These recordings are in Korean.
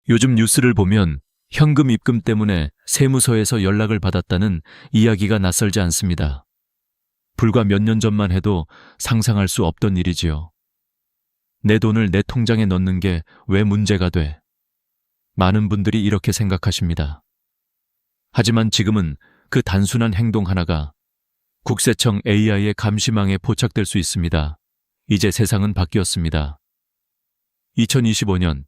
요즘 뉴스를 보면 현금 입금 때문에 세무서에서 연락을 받았다는 이야기가 낯설지 않습니다. 불과 몇 년 전만 해도 상상할 수 없던 일이지요. 내 돈을 내 통장에 넣는 게 왜 문제가 돼? 많은 분들이 이렇게 생각하십니다. 하지만 지금은 그 단순한 행동 하나가 국세청 AI의 감시망에 포착될 수 있습니다. 이제 세상은 바뀌었습니다. 2025년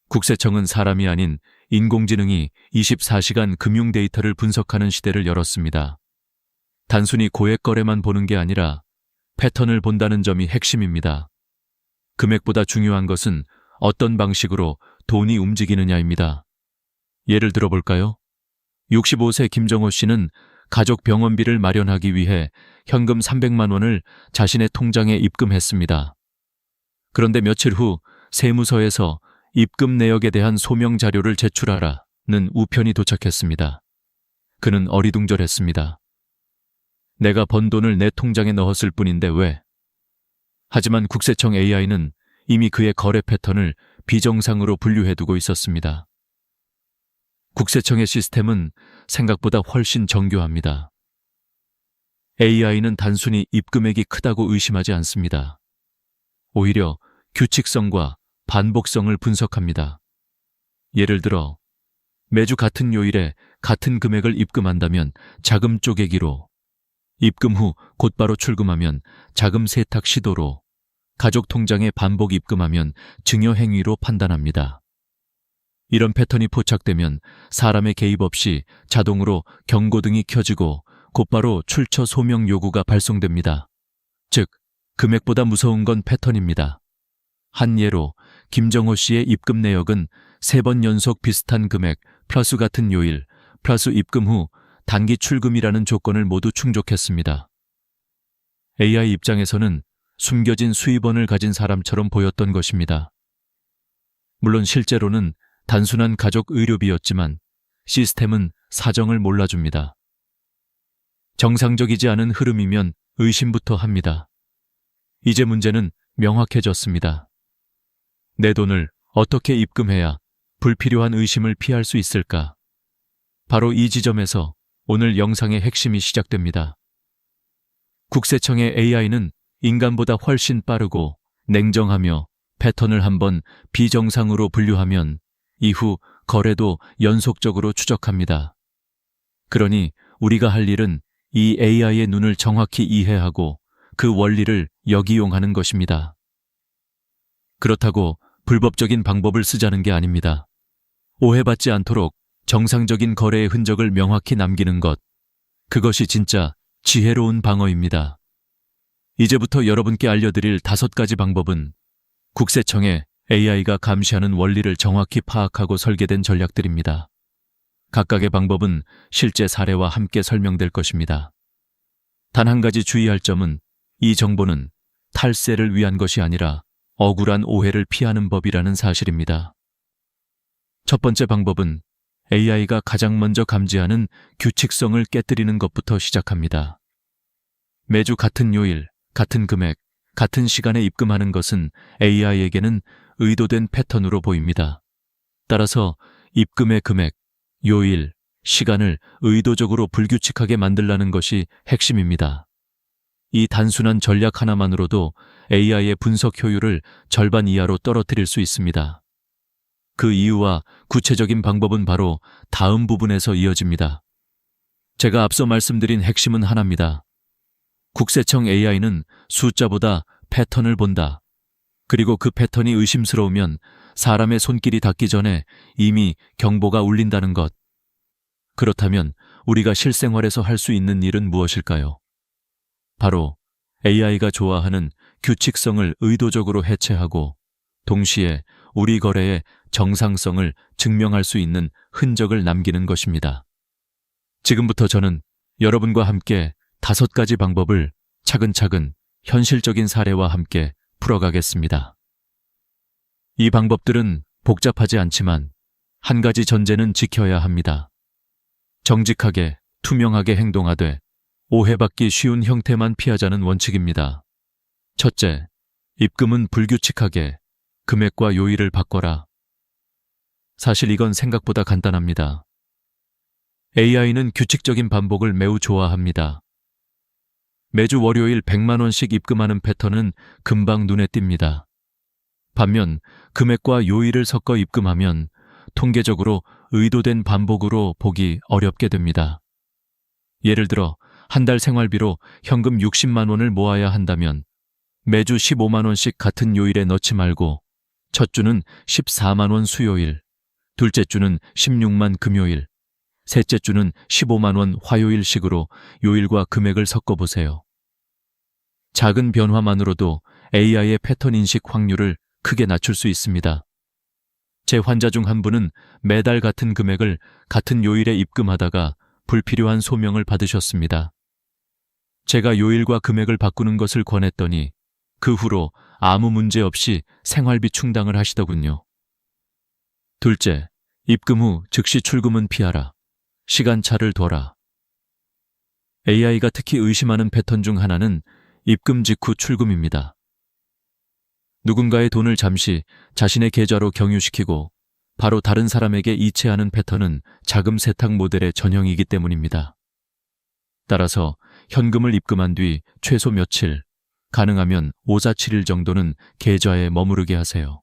국세청은 사람이 아닌 인공지능이 24시간 금융 데이터를 분석하는 시대를 열었습니다. 단순히 고액 거래만 보는 게 아니라 패턴을 본다는 점이 핵심입니다. 금액보다 중요한 것은 어떤 방식으로 돈이 움직이느냐입니다. 예를 들어볼까요? 65세 김정호 씨는 가족 병원비를 마련하기 위해 현금 300만 원을 자신의 통장에 입금했습니다. 그런데 며칠 후 세무서에서 입금 내역에 대한 소명 자료를 제출하라는 우편이 도착했습니다. 그는 어리둥절했습니다. 내가 번 돈을 내 통장에 넣었을 뿐인데 왜? 하지만 국세청 AI는 이미 그의 거래 패턴을 비정상으로 분류해두고 있었습니다. 국세청의 시스템은 생각보다 훨씬 정교합니다. AI는 단순히 입금액이 크다고 의심하지 않습니다. 오히려 규칙성과 반복성을 분석합니다. 예를 들어 매주 같은 요일에 같은 금액을 입금한다면 자금 쪼개기로, 입금 후 곧바로 출금하면 자금 세탁 시도로, 가족 통장에 반복 입금하면 증여 행위로 판단합니다. 이런 패턴이 포착되면 사람의 개입 없이 자동으로 경고등이 켜지고 곧바로 출처 소명 요구가 발송됩니다. 즉, 금액보다 무서운 건 패턴입니다. 한 예로 김정호 씨의 입금 내역은 3번 연속 비슷한 금액 플러스 같은 요일 플러스 입금 후 단기 출금이라는 조건을 모두 충족했습니다. AI 입장에서는 숨겨진 수입원을 가진 사람처럼 보였던 것입니다. 물론 실제로는 단순한 가족 의료비였지만 시스템은 사정을 몰라줍니다. 정상적이지 않은 흐름이면 의심부터 합니다. 이제 문제는 명확해졌습니다. 내 돈을 어떻게 입금해야 불필요한 의심을 피할 수 있을까? 바로 이 지점에서 오늘 영상의 핵심이 시작됩니다. 국세청의 AI는 인간보다 훨씬 빠르고 냉정하며 패턴을 한번 비정상으로 분류하면 이후 거래도 연속적으로 추적합니다. 그러니 우리가 할 일은 이 AI의 눈을 정확히 이해하고 그 원리를 역이용하는 것입니다. 그렇다고 불법적인 방법을 쓰자는 게 아닙니다. 오해받지 않도록 정상적인 거래의 흔적을 명확히 남기는 것, 그것이 진짜 지혜로운 방어입니다. 이제부터 여러분께 알려드릴 5가지 방법은 국세청의 AI가 감시하는 원리를 정확히 파악하고 설계된 전략들입니다. 각각의 방법은 실제 사례와 함께 설명될 것입니다. 단 한 가지 주의할 점은 이 정보는 탈세를 위한 것이 아니라 억울한 오해를 피하는 법이라는 사실입니다. 첫 번째 방법은 AI가 가장 먼저 감지하는 규칙성을 깨뜨리는 것부터 시작합니다. 매주 같은 요일, 같은 금액, 같은 시간에 입금하는 것은 AI에게는 의도된 패턴으로 보입니다. 따라서 입금의 금액, 요일, 시간을 의도적으로 불규칙하게 만들라는 것이 핵심입니다. 이 단순한 전략 하나만으로도 AI의 분석 효율을 절반 이하로 떨어뜨릴 수 있습니다. 그 이유와 구체적인 방법은 바로 다음 부분에서 이어집니다. 제가 앞서 말씀드린 핵심은 하나입니다. 국세청 AI는 숫자보다 패턴을 본다. 그리고 그 패턴이 의심스러우면 사람의 손길이 닿기 전에 이미 경보가 울린다는 것. 그렇다면 우리가 실생활에서 할 수 있는 일은 무엇일까요? 바로 AI가 좋아하는 규칙성을 의도적으로 해체하고 동시에 우리 거래의 정상성을 증명할 수 있는 흔적을 남기는 것입니다. 지금부터 저는 여러분과 함께 5가지 방법을 차근차근 현실적인 사례와 함께 풀어가겠습니다. 이 방법들은 복잡하지 않지만 한 가지 전제는 지켜야 합니다. 정직하게, 투명하게 행동하되 오해받기 쉬운 형태만 피하자는 원칙입니다. 첫째, 입금은 불규칙하게 금액과 요일을 바꿔라. 사실 이건 생각보다 간단합니다. AI는 규칙적인 반복을 매우 좋아합니다. 매주 월요일 100만 원씩 입금하는 패턴은 금방 눈에 띕니다. 반면 금액과 요일을 섞어 입금하면 통계적으로 의도된 반복으로 보기 어렵게 됩니다. 예를 들어 한 달 생활비로 현금 60만 원을 모아야 한다면 매주 15만 원씩 같은 요일에 넣지 말고 첫 주는 14만 원 수요일, 둘째 주는 16만 금요일, 셋째 주는 15만 원 화요일식으로 요일과 금액을 섞어보세요. 작은 변화만으로도 AI의 패턴 인식 확률을 크게 낮출 수 있습니다. 제 환자 중 한 분은 매달 같은 금액을 같은 요일에 입금하다가 불필요한 소명을 받으셨습니다. 제가 요일과 금액을 바꾸는 것을 권했더니 그 후로 아무 문제 없이 생활비 충당을 하시더군요. 둘째, 입금 후 즉시 출금은 피하라. 시간차를 둬라. AI가 특히 의심하는 패턴 중 하나는 입금 직후 출금입니다. 누군가의 돈을 잠시 자신의 계좌로 경유시키고 바로 다른 사람에게 이체하는 패턴은 자금 세탁 모델의 전형이기 때문입니다. 따라서 현금을 입금한 뒤 최소 며칠, 가능하면 5-7일 정도는 계좌에 머무르게 하세요.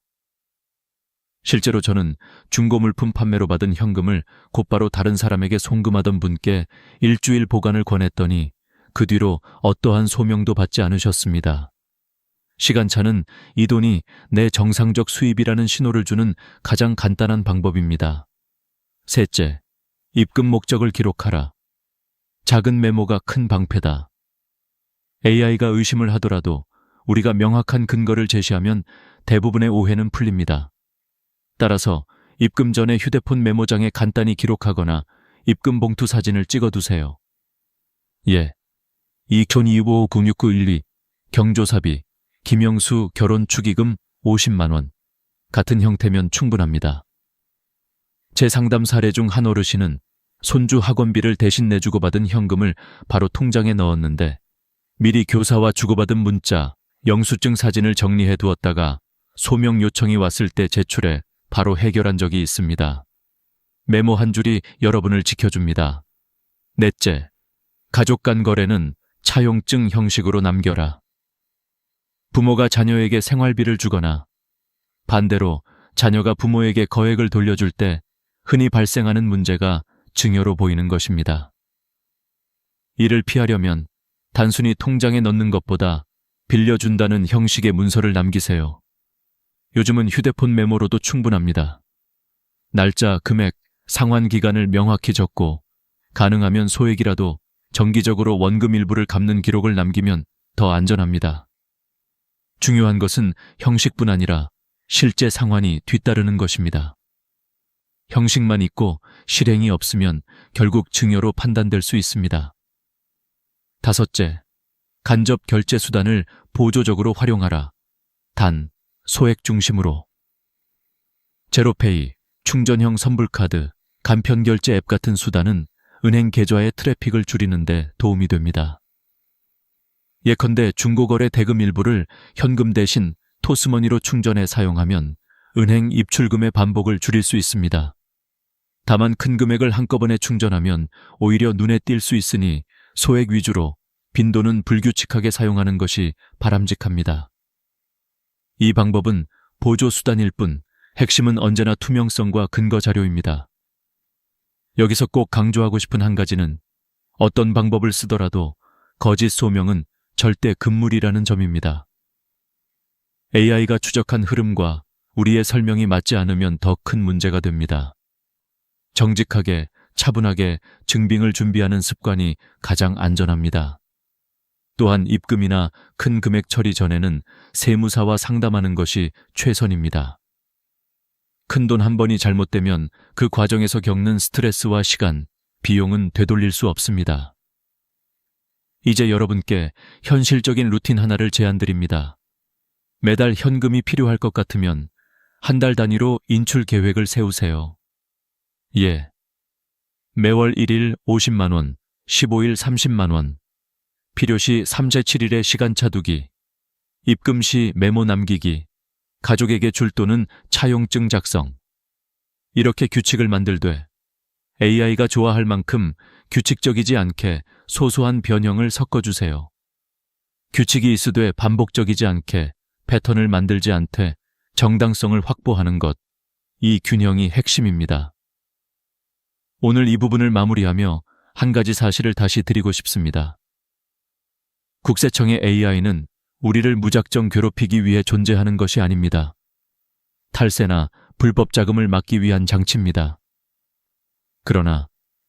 실제로 저는 중고물품 판매로 받은 현금을 곧바로 다른 사람에게 송금하던 분께 일주일 보관을 권했더니 그 뒤로 어떠한 소명도 받지 않으셨습니다. 시간차는 이 돈이 내 정상적 수입이라는 신호를 주는 가장 간단한 방법입니다. 셋째, 입금 목적을 기록하라. 작은 메모가 큰 방패다. AI가 의심을 하더라도 우리가 명확한 근거를 제시하면 대부분의 오해는 풀립니다. 따라서 입금 전에 휴대폰 메모장에 간단히 기록하거나 입금 봉투 사진을 찍어두세요. 예. 2025-96912 경조사비 김영수 결혼 축의금 50만 원 같은 형태면 충분합니다. 제 상담 사례 중 한 어르신은 손주 학원비를 대신 내주고 받은 현금을 바로 통장에 넣었는데 미리 교사와 주고받은 문자, 영수증 사진을 정리해 두었다가 소명 요청이 왔을 때 제출해 바로 해결한 적이 있습니다. 메모 한 줄이 여러분을 지켜줍니다. 넷째, 가족 간 거래는 차용증 형식으로 남겨라. 부모가 자녀에게 생활비를 주거나 반대로 자녀가 부모에게 거액을 돌려줄 때 흔히 발생하는 문제가 증여로 보이는 것입니다. 이를 피하려면 단순히 통장에 넣는 것보다 빌려준다는 형식의 문서를 남기세요. 요즘은 휴대폰 메모로도 충분합니다. 날짜, 금액, 상환 기간을 명확히 적고 가능하면 소액이라도 정기적으로 원금 일부를 갚는 기록을 남기면 더 안전합니다. 중요한 것은 형식뿐 아니라 실제 상환이 뒤따르는 것입니다. 형식만 있고 실행이 없으면 결국 증여로 판단될 수 있습니다. 다섯째, 간접 결제 수단을 보조적으로 활용하라. 단, 소액 중심으로. 제로페이, 충전형 선불카드, 간편결제 앱 같은 수단은 은행 계좌의 트래픽을 줄이는 데 도움이 됩니다. 예컨대 중고거래 대금 일부를 현금 대신 토스머니로 충전해 사용하면 은행 입출금의 반복을 줄일 수 있습니다. 다만 큰 금액을 한꺼번에 충전하면 오히려 눈에 띌 수 있으니 소액 위주로 빈도는 불규칙하게 사용하는 것이 바람직합니다. 이 방법은 보조 수단일 뿐 핵심은 언제나 투명성과 근거 자료입니다. 여기서 꼭 강조하고 싶은 한 가지는 어떤 방법을 쓰더라도 거짓 소명은 절대 금물이라는 점입니다. AI가 추적한 흐름과 우리의 설명이 맞지 않으면 더 큰 문제가 됩니다. 정직하게, 차분하게 증빙을 준비하는 습관이 가장 안전합니다. 또한 입금이나 큰 금액 처리 전에는 세무사와 상담하는 것이 최선입니다. 큰돈 한 번이 잘못되면 그 과정에서 겪는 스트레스와 시간, 비용은 되돌릴 수 없습니다. 이제 여러분께 현실적인 루틴 하나를 제안드립니다. 매달 현금이 필요할 것 같으면 한 달 단위로 인출 계획을 세우세요. 예. 매월 1일 50만 원, 15일 30만 원, 필요시 3-7일의 시간차 두기, 입금 시 메모 남기기, 가족에게 줄 돈은 차용증 작성. 이렇게 규칙을 만들되 AI가 좋아할 만큼 규칙적이지 않게 소소한 변형을 섞어주세요. 규칙이 있으되 반복적이지 않게 패턴을 만들지 않되 정당성을 확보하는 것, 이 균형이 핵심입니다. 오늘 이 부분을 마무리하며 한 가지 사실을 다시 드리고 싶습니다. 국세청의 AI는 우리를 무작정 괴롭히기 위해 존재하는 것이 아닙니다. 탈세나 불법 자금을 막기 위한 장치입니다. 그러나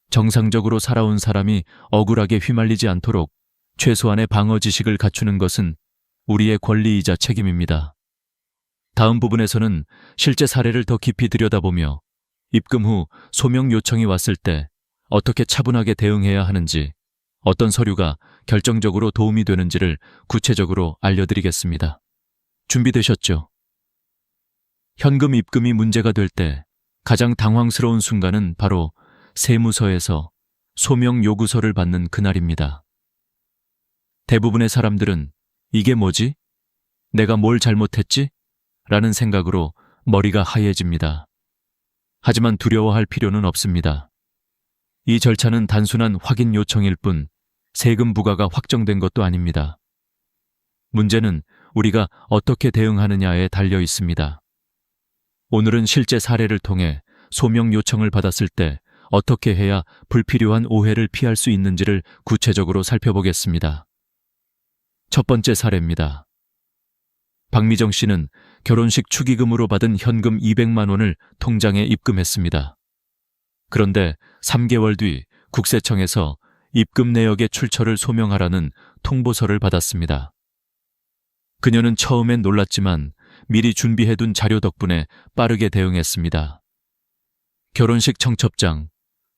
정상적으로 살아온 사람이 억울하게 휘말리지 않도록 최소한의 방어 지식을 갖추는 것은 우리의 권리이자 책임입니다. 다음 부분에서는 실제 사례를 더 깊이 들여다보며 입금 후 소명 요청이 왔을 때 어떻게 차분하게 대응해야 하는지, 어떤 서류가 결정적으로 도움이 되는지를 구체적으로 알려드리겠습니다. 준비되셨죠? 현금 입금이 문제가 될 때 가장 당황스러운 순간은 바로 세무서에서 소명 요구서를 받는 그날입니다. 대부분의 사람들은 이게 뭐지? 내가 뭘 잘못했지? 라는 생각으로 머리가 하얘집니다. 하지만 두려워할 필요는 없습니다. 이 절차는 단순한 확인 요청일 뿐 세금 부과가 확정된 것도 아닙니다. 문제는 우리가 어떻게 대응하느냐에 달려 있습니다. 오늘은 실제 사례를 통해 소명 요청을 받았을 때 어떻게 해야 불필요한 오해를 피할 수 있는지를 구체적으로 살펴보겠습니다. 첫 번째 사례입니다. 박미정 씨는 결혼식 축의금으로 받은 현금 200만 원을 통장에 입금했습니다. 그런데 3개월 뒤 국세청에서 입금 내역의 출처를 소명하라는 통보서를 받았습니다. 그녀는 처음엔 놀랐지만 미리 준비해둔 자료 덕분에 빠르게 대응했습니다. 결혼식 청첩장,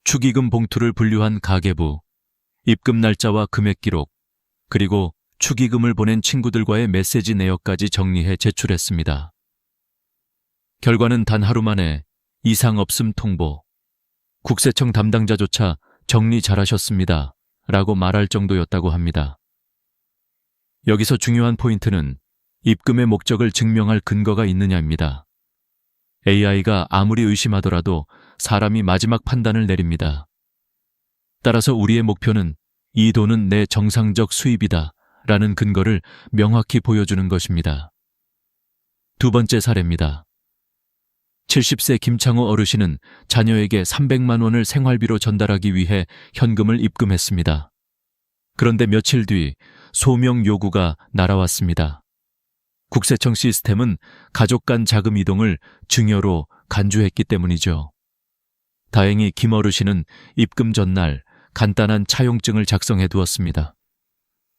축의금 봉투를 분류한 가계부, 입금 날짜와 금액 기록, 그리고 축의금을 보낸 친구들과의 메시지 내역까지 정리해 제출했습니다. 결과는 단 하루 만에 이상 없음 통보, 국세청 담당자조차 정리 잘하셨습니다 라고 말할 정도였다고 합니다. 여기서 중요한 포인트는 입금의 목적을 증명할 근거가 있느냐입니다. AI가 아무리 의심하더라도 사람이 마지막 판단을 내립니다. 따라서 우리의 목표는 이 돈은 내 정상적 수입이다 라는 근거를 명확히 보여주는 것입니다. 두 번째 사례입니다. 70세 김창호 어르신은 자녀에게 300만 원을 생활비로 전달하기 위해 현금을 입금했습니다. 그런데 며칠 뒤 소명 요구가 날아왔습니다. 국세청 시스템은 가족 간 자금 이동을 증여로 간주했기 때문이죠. 다행히 김 어르신은 입금 전날 간단한 차용증을 작성해 두었습니다.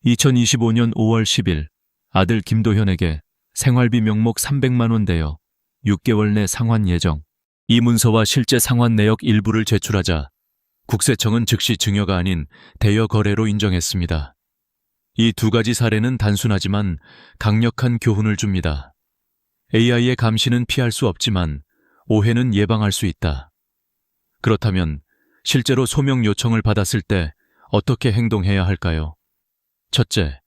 2025년 5월 10일 아들 김도현에게 생활비 명목 300만 원 대여 6개월 내 상환 예정. 이 문서와 실제 상환 내역 일부를 제출하자 국세청은 즉시 증여가 아닌 대여 거래로 인정했습니다. 이 두 가지 사례는 단순하지만 강력한 교훈을 줍니다. AI의 감시는 피할 수 없지만 오해는 예방할 수 있다. 그렇다면 실제로 소명 요청을 받았을 때 어떻게 행동해야 할까요? 첫째,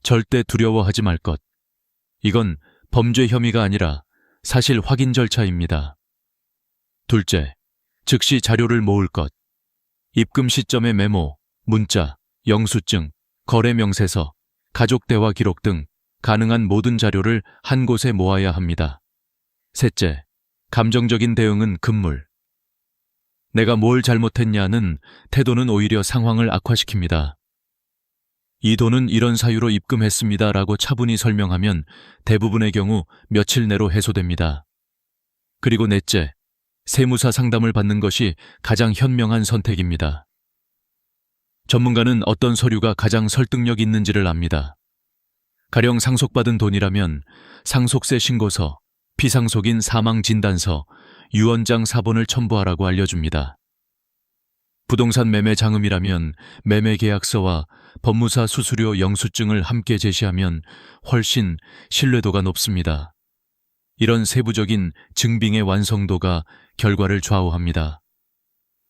절대 두려워하지 말 것. 이건 범죄 혐의가 아니라 사실 확인 절차입니다. 둘째, 즉시 자료를 모을 것. 입금 시점의 메모, 문자, 영수증, 거래 명세서, 가족 대화 기록 등 가능한 모든 자료를 한 곳에 모아야 합니다. 셋째, 감정적인 대응은 금물. 내가 뭘 잘못했냐는 태도는 오히려 상황을 악화시킵니다. 이 돈은 이런 사유로 입금했습니다 라고 차분히 설명하면 대부분의 경우 며칠 내로 해소됩니다. 그리고 넷째, 세무사 상담을 받는 것이 가장 현명한 선택입니다. 전문가는 어떤 서류가 가장 설득력 있는지를 압니다. 가령 상속받은 돈이라면 상속세 신고서, 피상속인 사망진단서, 유언장 사본을 첨부하라고 알려줍니다. 부동산 매매 장음이라면 매매계약서와 법무사 수수료 영수증을 함께 제시하면 훨씬 신뢰도가 높습니다. 이런 세부적인 증빙의 완성도가 결과를 좌우합니다.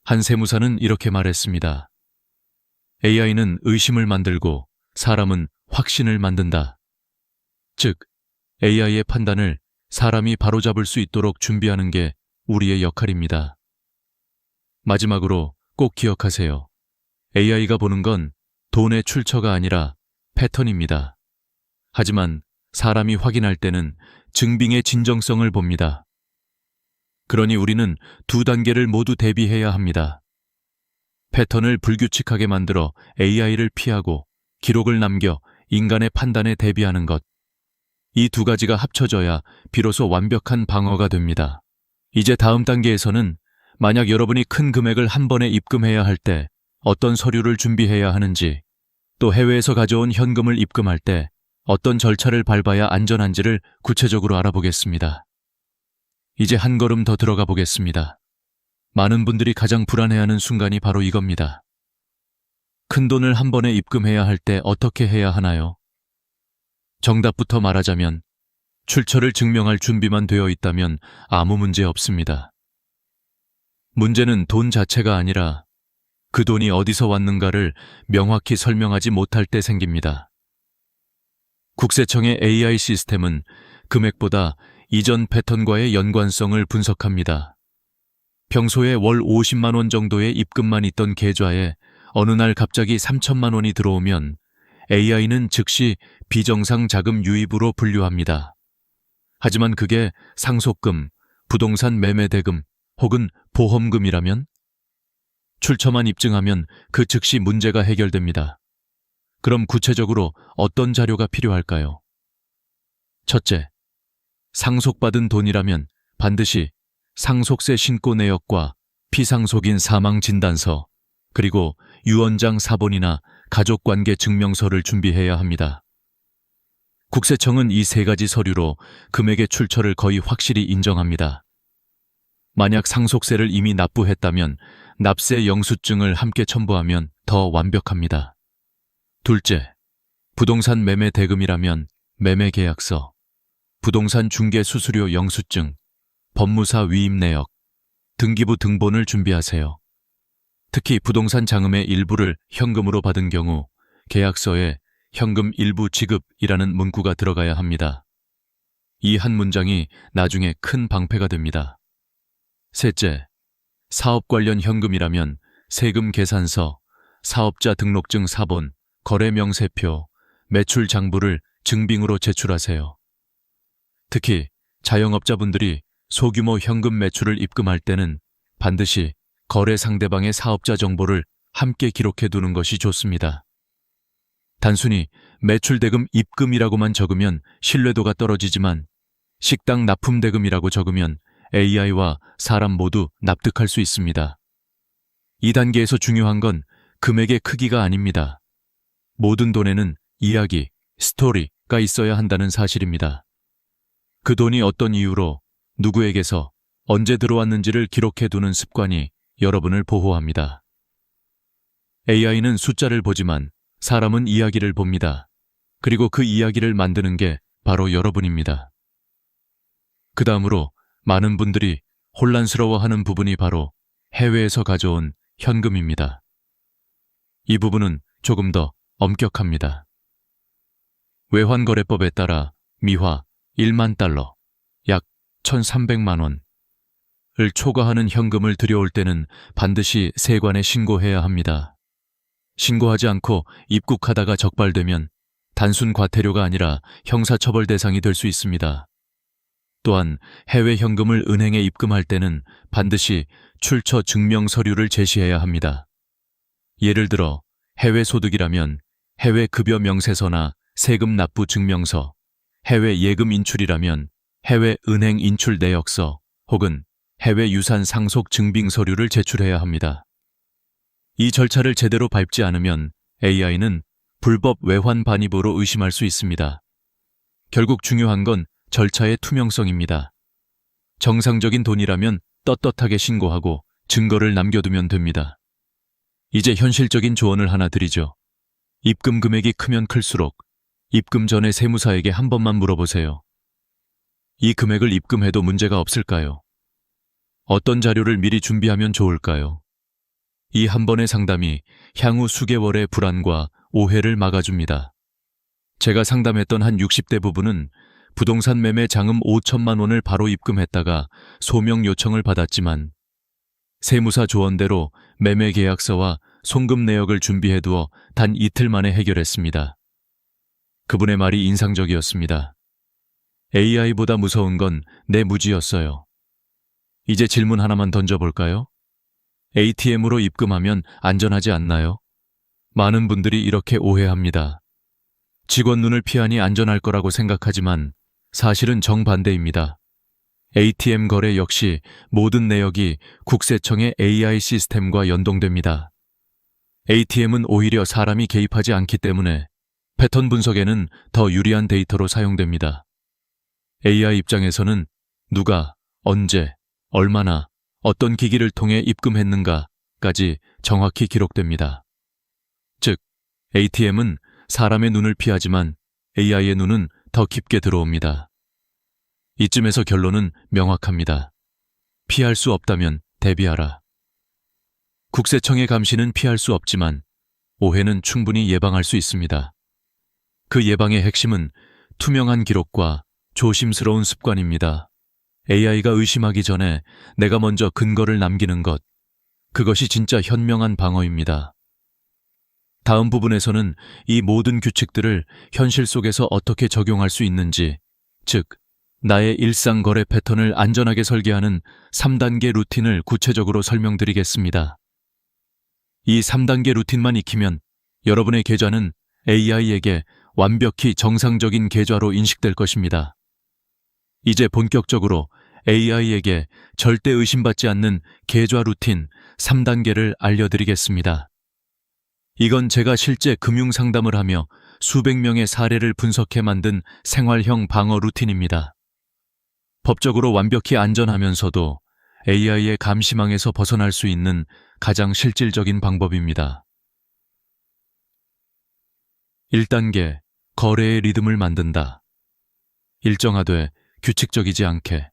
한 세무사는 이렇게 말했습니다. AI는 의심을 만들고 사람은 확신을 만든다. 즉, AI의 판단을 사람이 바로잡을 수 있도록 준비하는 게 우리의 역할입니다. 마지막으로 꼭 기억하세요. AI가 보는 건 돈의 출처가 아니라 패턴입니다. 하지만 사람이 확인할 때는 증빙의 진정성을 봅니다. 그러니 우리는 두 단계를 모두 대비해야 합니다. 패턴을 불규칙하게 만들어 AI를 피하고 기록을 남겨 인간의 판단에 대비하는 것. 이 두 가지가 합쳐져야 비로소 완벽한 방어가 됩니다. 이제 다음 단계에서는 만약 여러분이 큰 금액을 한 번에 입금해야 할 때 어떤 서류를 준비해야 하는지, 또 해외에서 가져온 현금을 입금할 때 어떤 절차를 밟아야 안전한지를 구체적으로 알아보겠습니다. 이제 한 걸음 더 들어가 보겠습니다. 많은 분들이 가장 불안해하는 순간이 바로 이겁니다. 큰 돈을 한 번에 입금해야 할 때 어떻게 해야 하나요? 정답부터 말하자면 출처를 증명할 준비만 되어 있다면 아무 문제 없습니다. 문제는 돈 자체가 아니라 그 돈이 어디서 왔는가를 명확히 설명하지 못할 때 생깁니다. 국세청의 AI 시스템은 금액보다 이전 패턴과의 연관성을 분석합니다. 평소에 월 50만 원 정도의 입금만 있던 계좌에 어느 날 갑자기 3천만 원이 들어오면 AI는 즉시 비정상 자금 유입으로 분류합니다. 하지만 그게 상속금, 부동산 매매 대금 혹은 보험금이라면? 출처만 입증하면 그 즉시 문제가 해결됩니다. 그럼 구체적으로 어떤 자료가 필요할까요? 첫째, 상속받은 돈이라면 반드시 상속세 신고 내역과 피상속인 사망진단서, 그리고 유언장 사본이나 가족관계 증명서를 준비해야 합니다. 국세청은 이 세 가지 서류로 금액의 출처를 거의 확실히 인정합니다. 만약 상속세를 이미 납부했다면 납세 영수증을 함께 첨부하면 더 완벽합니다. 둘째, 부동산 매매 대금이라면 매매계약서, 부동산 중개 수수료 영수증, 법무사 위임 내역, 등기부 등본을 준비하세요. 특히 부동산 자금의 일부를 현금으로 받은 경우 계약서에 현금 일부 지급이라는 문구가 들어가야 합니다. 이 한 문장이 나중에 큰 방패가 됩니다. 셋째, 사업 관련 현금이라면 세금 계산서, 사업자 등록증 사본, 거래 명세표, 매출 장부를 증빙으로 제출하세요. 특히 자영업자분들이 소규모 현금 매출을 입금할 때는 반드시 거래 상대방의 사업자 정보를 함께 기록해 두는 것이 좋습니다. 단순히 매출 대금 입금이라고만 적으면 신뢰도가 떨어지지만 식당 납품 대금이라고 적으면 AI와 사람 모두 납득할 수 있습니다. 이 단계에서 중요한 건 금액의 크기가 아닙니다. 모든 돈에는 이야기, 스토리가 있어야 한다는 사실입니다. 그 돈이 어떤 이유로 누구에게서 언제 들어왔는지를 기록해 두는 습관이 여러분을 보호합니다. AI는 숫자를 보지만 사람은 이야기를 봅니다. 그리고 그 이야기를 만드는 게 바로 여러분입니다. 그 다음으로 많은 분들이 혼란스러워하는 부분이 바로 해외에서 가져온 현금입니다. 이 부분은 조금 더 엄격합니다. 외환거래법에 따라 미화 1만 달러, 약 1,300만 원을 초과하는 현금을 들여올 때는 반드시 세관에 신고해야 합니다. 신고하지 않고 입국하다가 적발되면 단순 과태료가 아니라 형사처벌 대상이 될 수 있습니다. 또한 해외 현금을 은행에 입금할 때는 반드시 출처 증명 서류를 제시해야 합니다. 예를 들어 해외 소득이라면 해외 급여 명세서나 세금 납부 증명서, 해외 예금 인출이라면 해외 은행 인출 내역서 혹은 해외 유산 상속 증빙 서류를 제출해야 합니다. 이 절차를 제대로 밟지 않으면 AI는 불법 외환 반입으로 의심할 수 있습니다. 결국 중요한 건 절차의 투명성입니다. 정상적인 돈이라면 떳떳하게 신고하고 증거를 남겨두면 됩니다. 이제 현실적인 조언을 하나 드리죠. 입금 금액이 크면 클수록 입금 전에 세무사에게 한 번만 물어보세요. 이 금액을 입금해도 문제가 없을까요? 어떤 자료를 미리 준비하면 좋을까요? 이 한 번의 상담이 향후 수개월의 불안과 오해를 막아줍니다. 제가 상담했던 한 60대 부부는 부동산 매매 장음 5천만 원을 바로 입금했다가 소명 요청을 받았지만 세무사 조언대로 매매 계약서와 송금 내역을 준비해두어 단 이틀 만에 해결했습니다. 그분의 말이 인상적이었습니다. AI보다 무서운 건 내 무지였어요. 이제 질문 하나만 던져볼까요? ATM으로 입금하면 안전하지 않나요? 많은 분들이 이렇게 오해합니다. 직원 눈을 피하니 안전할 거라고 생각하지만 사실은 정반대입니다. ATM 거래 역시 모든 내역이 국세청의 AI 시스템과 연동됩니다. ATM은 오히려 사람이 개입하지 않기 때문에 패턴 분석에는 더 유리한 데이터로 사용됩니다. AI 입장에서는 누가, 언제, 얼마나, 어떤 기기를 통해 입금했는가까지 정확히 기록됩니다. 즉, ATM은 사람의 눈을 피하지만 AI의 눈은 더 깊게 들어옵니다. 이쯤에서 결론은 명확합니다. 피할 수 없다면 대비하라. 국세청의 감시는 피할 수 없지만 오해는 충분히 예방할 수 있습니다. 그 예방의 핵심은 투명한 기록과 조심스러운 습관입니다. AI가 의심하기 전에 내가 먼저 근거를 남기는 것, 그것이 진짜 현명한 방어입니다. 다음 부분에서는 이 모든 규칙들을 현실 속에서 어떻게 적용할 수 있는지, 즉, 나의 일상 거래 패턴을 안전하게 설계하는 3단계 루틴을 구체적으로 설명드리겠습니다. 이 3단계 루틴만 익히면 여러분의 계좌는 AI에게 완벽히 정상적인 계좌로 인식될 것입니다. 이제 본격적으로 AI에게 절대 의심받지 않는 계좌 루틴 3단계를 알려드리겠습니다. 이건 제가 실제 금융 상담을 하며 수백 명의 사례를 분석해 만든 생활형 방어 루틴입니다. 법적으로 완벽히 안전하면서도 AI의 감시망에서 벗어날 수 있는 가장 실질적인 방법입니다. 1단계, 거래의 리듬을 만든다. 일정하되 규칙적이지 않게.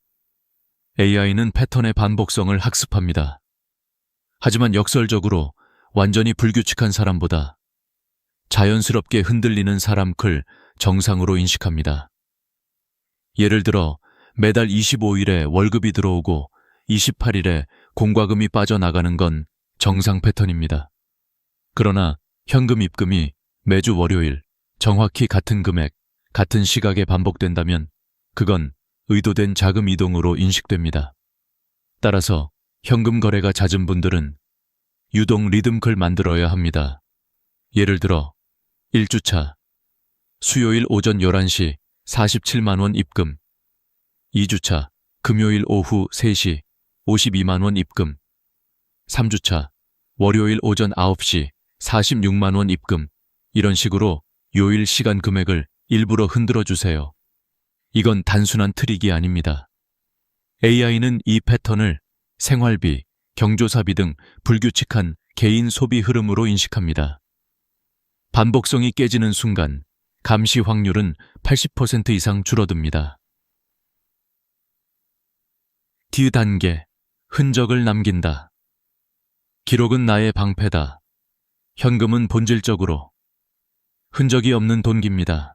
AI는 패턴의 반복성을 학습합니다. 하지만 역설적으로 완전히 불규칙한 사람보다 자연스럽게 흔들리는 사람 클 정상으로 인식합니다. 예를 들어 매달 25일에 월급이 들어오고 28일에 공과금이 빠져나가는 건 정상 패턴입니다. 그러나 현금 입금이 매주 월요일 정확히 같은 금액, 같은 시각에 반복된다면 그건 의도된 자금 이동으로 인식됩니다. 따라서 현금 거래가 잦은 분들은 유동 리듬클 만들어야 합니다. 예를 들어 1주차 수요일 오전 11시 47만 원 입금, 2주차 금요일 오후 3시 52만 원 입금, 3주차 월요일 오전 9시 46만 원 입금. 이런 식으로 요일 시간 금액을 일부러 흔들어 주세요. 이건 단순한 트릭이 아닙니다. AI는 이 패턴을 생활비, 경조사비 등 불규칙한 개인 소비 흐름으로 인식합니다. 반복성이 깨지는 순간 감시 확률은 80% 이상 줄어듭니다. D단계, 흔적을 남긴다. 기록은 나의 방패다. 현금은 본질적으로 흔적이 없는 돈기입니다.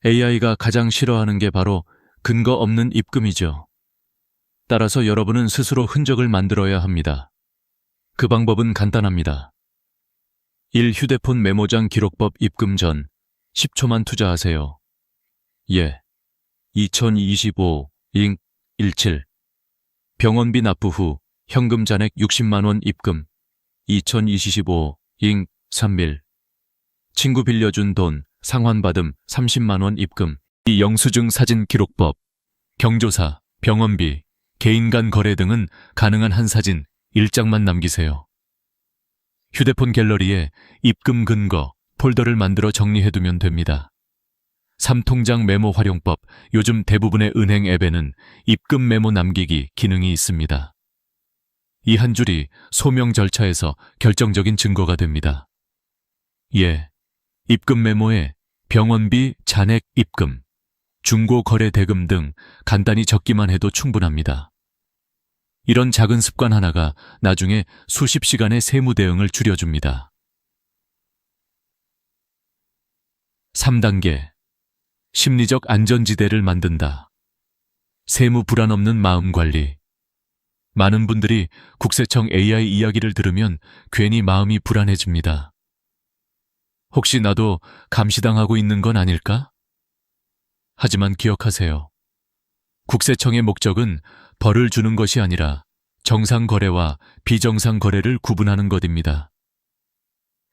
AI가 가장 싫어하는 게 바로 근거 없는 입금이죠. 따라서 여러분은 스스로 흔적을 만들어야 합니다. 그 방법은 간단합니다. 1. 휴대폰 메모장 기록법 입금 전 10초만 투자하세요. 예. 2025-17 병원비 납부 후 현금 잔액 60만 원 입금 2025-31 친구 빌려준 돈 상환받음 30만 원 입금. 이 영수증 사진 기록법, 경조사, 병원비, 개인 간 거래 등은 가능한 한 사진 1장만 남기세요. 휴대폰 갤러리에 입금 근거 폴더를 만들어 정리해두면 됩니다. 3통장 메모 활용법, 요즘 대부분의 은행 앱에는 입금 메모 남기기 기능이 있습니다. 이 한 줄이 소명 절차에서 결정적인 증거가 됩니다. 예. 입금 메모에 병원비, 잔액 입금, 중고 거래 대금 등 간단히 적기만 해도 충분합니다. 이런 작은 습관 하나가 나중에 수십 시간의 세무 대응을 줄여줍니다. 3단계, 심리적 안전지대를 만든다. 세무 불안 없는 마음 관리. 많은 분들이 국세청 AI 이야기를 들으면 괜히 마음이 불안해집니다. 혹시 나도 감시당하고 있는 건 아닐까? 하지만 기억하세요. 국세청의 목적은 벌을 주는 것이 아니라 정상 거래와 비정상 거래를 구분하는 것입니다.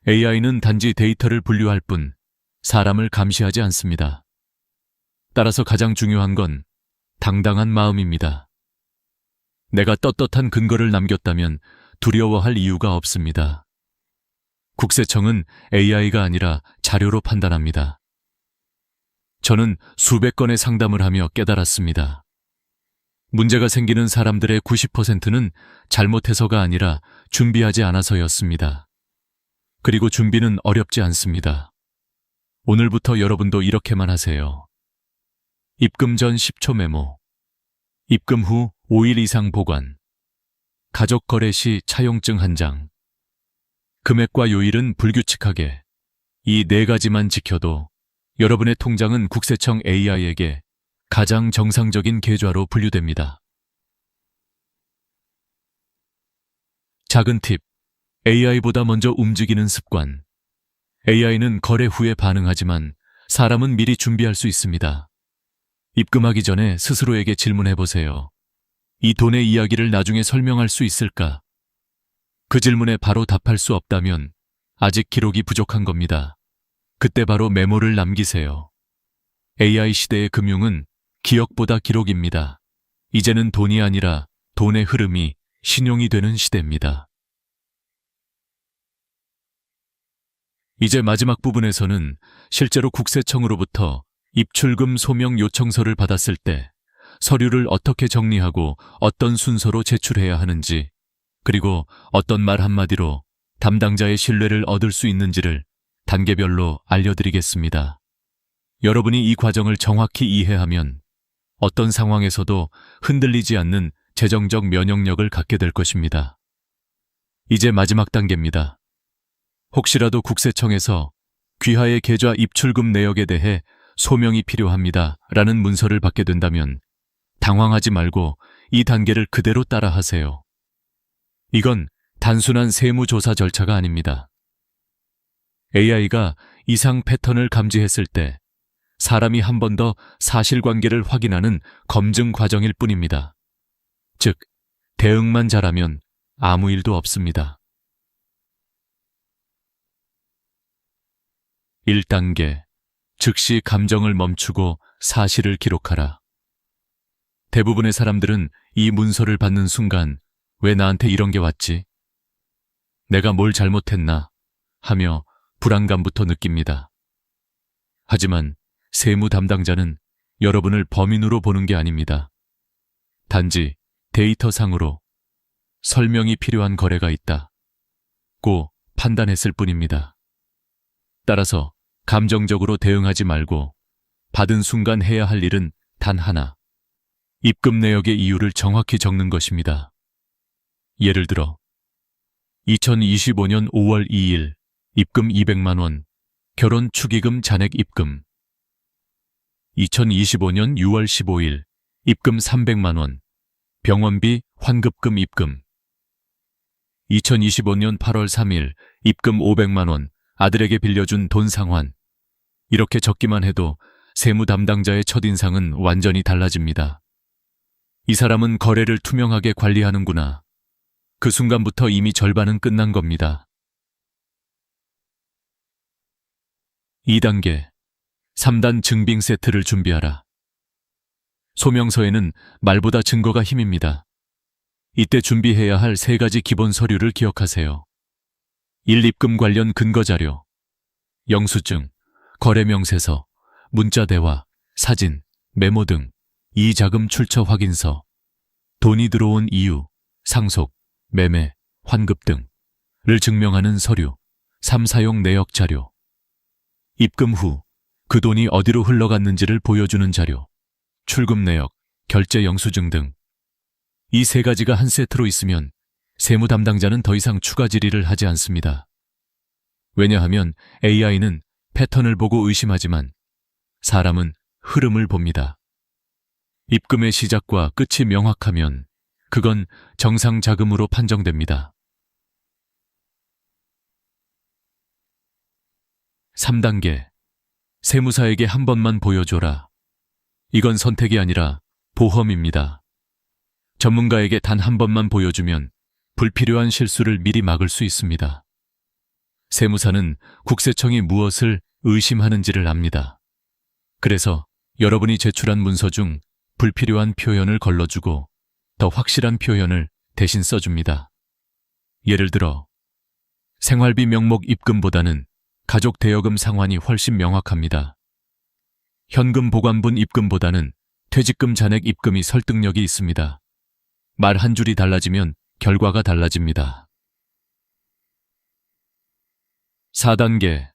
AI는 단지 데이터를 분류할 뿐 사람을 감시하지 않습니다. 따라서 가장 중요한 건 당당한 마음입니다. 내가 떳떳한 근거를 남겼다면 두려워할 이유가 없습니다. 국세청은 AI가 아니라 자료로 판단합니다. 저는 수백 건의 상담을 하며 깨달았습니다. 문제가 생기는 사람들의 90%는 잘못해서가 아니라 준비하지 않아서였습니다. 그리고 준비는 어렵지 않습니다. 오늘부터 여러분도 이렇게만 하세요. 입금 전 10초 메모, 입금 후 5일 이상 보관, 가족 거래 시 차용증 1장, 금액과 요일은 불규칙하게. 이 4가지만 지켜도 여러분의 통장은 국세청 AI에게 가장 정상적인 계좌로 분류됩니다. 작은 팁, AI보다 먼저 움직이는 습관. AI는 거래 후에 반응하지만 사람은 미리 준비할 수 있습니다. 입금하기 전에 스스로에게 질문해 보세요. 이 돈의 이야기를 나중에 설명할 수 있을까? 그 질문에 바로 답할 수 없다면 아직 기록이 부족한 겁니다. 그때 바로 메모를 남기세요. AI 시대의 금융은 기억보다 기록입니다. 이제는 돈이 아니라 돈의 흐름이 신용이 되는 시대입니다. 이제 마지막 부분에서는 실제로 국세청으로부터 입출금 소명 요청서를 받았을 때 서류를 어떻게 정리하고 어떤 순서로 제출해야 하는지, 그리고 어떤 말 한마디로 담당자의 신뢰를 얻을 수 있는지를 단계별로 알려드리겠습니다. 여러분이 이 과정을 정확히 이해하면 어떤 상황에서도 흔들리지 않는 재정적 면역력을 갖게 될 것입니다. 이제 마지막 단계입니다. 혹시라도 국세청에서 귀하의 계좌 입출금 내역에 대해 소명이 필요합니다 라는 문서를 받게 된다면 당황하지 말고 이 단계를 그대로 따라 하세요. 이건 단순한 세무조사 절차가 아닙니다. AI가 이상 패턴을 감지했을 때 사람이 한 번 더 사실관계를 확인하는 검증 과정일 뿐입니다. 즉, 대응만 잘하면 아무 일도 없습니다. 1단계, 즉시 감정을 멈추고 사실을 기록하라. 대부분의 사람들은 이 문서를 받는 순간 왜 나한테 이런 게 왔지? 내가 뭘 잘못했나? 하며 불안감부터 느낍니다. 하지만 세무 담당자는 여러분을 범인으로 보는 게 아닙니다. 단지 데이터상으로 설명이 필요한 거래가 있다고 판단했을 뿐입니다. 따라서 감정적으로 대응하지 말고 받은 순간 해야 할 일은 단 하나, 입금 내역의 이유를 정확히 적는 것입니다. 예를 들어 2025년 5월 2일 입금 200만 원, 결혼 축의금 잔액 입금. 2025년 6월 15일 입금 300만 원, 병원비 환급금 입금. 2025년 8월 3일 입금 500만 원, 아들에게 빌려준 돈 상환. 이렇게 적기만 해도 세무 담당자의 첫인상은 완전히 달라집니다. 이 사람은 거래를 투명하게 관리하는구나. 그 순간부터 이미 절반은 끝난 겁니다. 2단계, 3단 증빙 세트를 준비하라. 소명서에는 말보다 증거가 힘입니다. 이때 준비해야 할 3가지 기본 서류를 기억하세요. 1. 입금 관련 근거자료, 영수증, 거래명세서, 문자대화, 사진, 메모 등 2. 자금 출처 확인서, 돈이 들어온 이유, 상속, 매매, 환급 등을 증명하는 서류, 3. 사용 내역 자료. 입금 후 그 돈이 어디로 흘러갔는지를 보여주는 자료, 출금 내역, 결제 영수증 등. 이 3가지가 한 세트로 있으면 세무 담당자는 더 이상 추가 질의를 하지 않습니다. 왜냐하면 AI는 패턴을 보고 의심하지만 사람은 흐름을 봅니다. 입금의 시작과 끝이 명확하면 그건 정상 자금으로 판정됩니다. 3단계. 세무사에게 한 번만 보여줘라. 이건 선택이 아니라 보험입니다. 전문가에게 단 한 번만 보여주면 불필요한 실수를 미리 막을 수 있습니다. 세무사는 국세청이 무엇을 의심하는지를 압니다. 그래서 여러분이 제출한 문서 중 불필요한 표현을 걸러주고 더 확실한 표현을 대신 써줍니다. 예를 들어 생활비 명목 입금보다는 가족 대여금 상환이 훨씬 명확합니다. 현금 보관분 입금보다는 퇴직금 잔액 입금이 설득력이 있습니다. 말 한 줄이 달라지면 결과가 달라집니다. 4단계.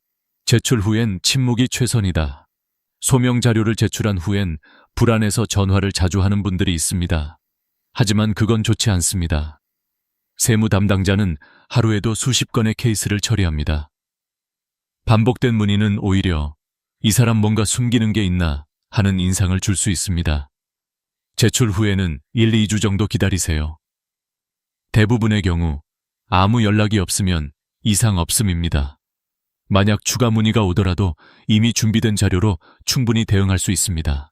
제출 후엔 침묵이 최선이다. 소명 자료를 제출한 후엔 불안해서 전화를 자주 하는 분들이 있습니다. 하지만 그건 좋지 않습니다. 세무 담당자는 하루에도 수십 건의 케이스를 처리합니다. 반복된 문의는 오히려 이 사람 뭔가 숨기는 게 있나 하는 인상을 줄 수 있습니다. 제출 후에는 1, 2주 정도 기다리세요. 대부분의 경우 아무 연락이 없으면 이상 없음입니다. 만약 추가 문의가 오더라도 이미 준비된 자료로 충분히 대응할 수 있습니다.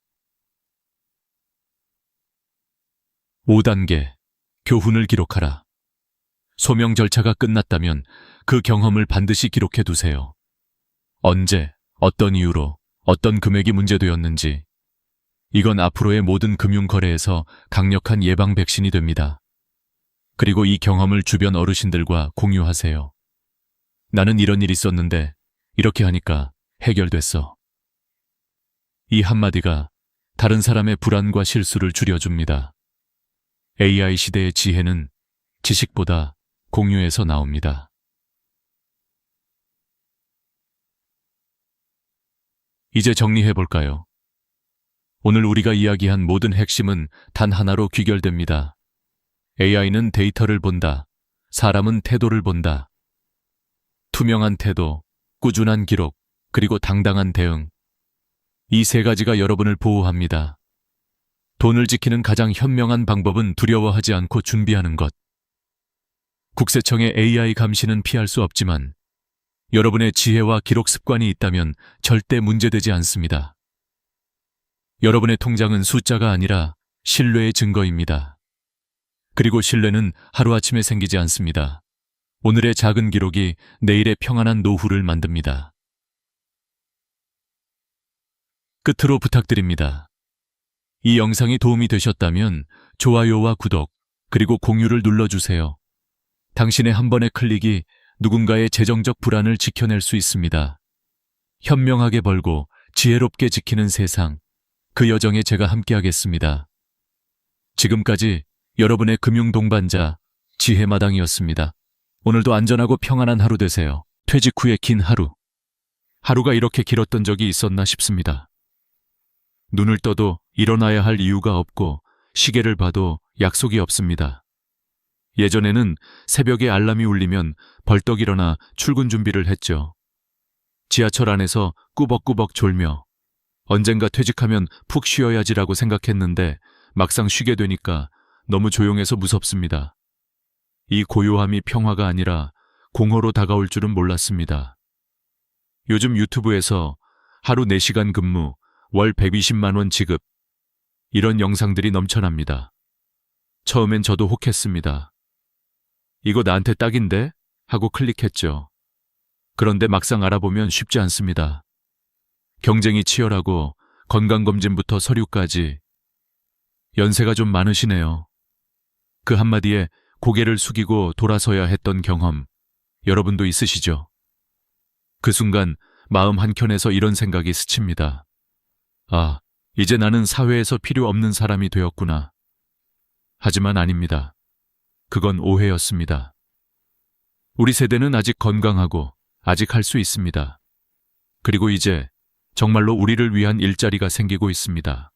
5단계. 교훈을 기록하라. 소명 절차가 끝났다면 그 경험을 반드시 기록해 두세요. 언제, 어떤 이유로, 어떤 금액이 문제되었는지. 이건 앞으로의 모든 금융거래에서 강력한 예방 백신이 됩니다. 그리고 이 경험을 주변 어르신들과 공유하세요. 나는 이런 일이 있었는데 이렇게 하니까 해결됐어. 이 한마디가 다른 사람의 불안과 실수를 줄여줍니다. AI 시대의 지혜는 지식보다 공유에서 나옵니다. 이제 정리해볼까요? 오늘 우리가 이야기한 모든 핵심은 단 하나로 귀결됩니다. AI는 데이터를 본다. 사람은 태도를 본다. 투명한 태도, 꾸준한 기록, 그리고 당당한 대응. 이 세 가지가 여러분을 보호합니다. 돈을 지키는 가장 현명한 방법은 두려워하지 않고 준비하는 것. 국세청의 AI 감시는 피할 수 없지만 여러분의 지혜와 기록 습관이 있다면 절대 문제되지 않습니다. 여러분의 통장은 숫자가 아니라 신뢰의 증거입니다. 그리고 신뢰는 하루아침에 생기지 않습니다. 오늘의 작은 기록이 내일의 평안한 노후를 만듭니다. 끝으로 부탁드립니다. 이 영상이 도움이 되셨다면 좋아요와 구독, 그리고 공유를 눌러주세요. 당신의 한 번의 클릭이 누군가의 재정적 불안을 지켜낼 수 있습니다. 현명하게 벌고 지혜롭게 지키는 세상, 그 여정에 제가 함께하겠습니다. 지금까지 여러분의 금융 동반자 지혜마당이었습니다. 오늘도 안전하고 평안한 하루 되세요. 퇴직 후의 긴 하루. 하루가 이렇게 길었던 적이 있었나 싶습니다. 눈을 떠도 일어나야 할 이유가 없고 시계를 봐도 약속이 없습니다. 예전에는 새벽에 알람이 울리면 벌떡 일어나 출근 준비를 했죠. 지하철 안에서 꾸벅꾸벅 졸며 언젠가 퇴직하면 푹 쉬어야지라고 생각했는데 막상 쉬게 되니까 너무 조용해서 무섭습니다. 이 고요함이 평화가 아니라 공허로 다가올 줄은 몰랐습니다. 요즘 유튜브에서 하루 4시간 근무, 월 120만 원 지급, 이런 영상들이 넘쳐납니다. 처음엔 저도 혹했습니다. 이거 나한테 딱인데? 하고 클릭했죠. 그런데 막상 알아보면 쉽지 않습니다. 경쟁이 치열하고 건강검진부터 서류까지. 연세가 좀 많으시네요. 그 한마디에 고개를 숙이고 돌아서야 했던 경험, 여러분도 있으시죠? 그 순간 마음 한켠에서 이런 생각이 스칩니다. 아, 이제 나는 사회에서 필요 없는 사람이 되었구나. 하지만 아닙니다. 그건 오해였습니다. 우리 세대는 아직 건강하고 아직 할 수 있습니다. 그리고 이제 정말로 우리를 위한 일자리가 생기고 있습니다.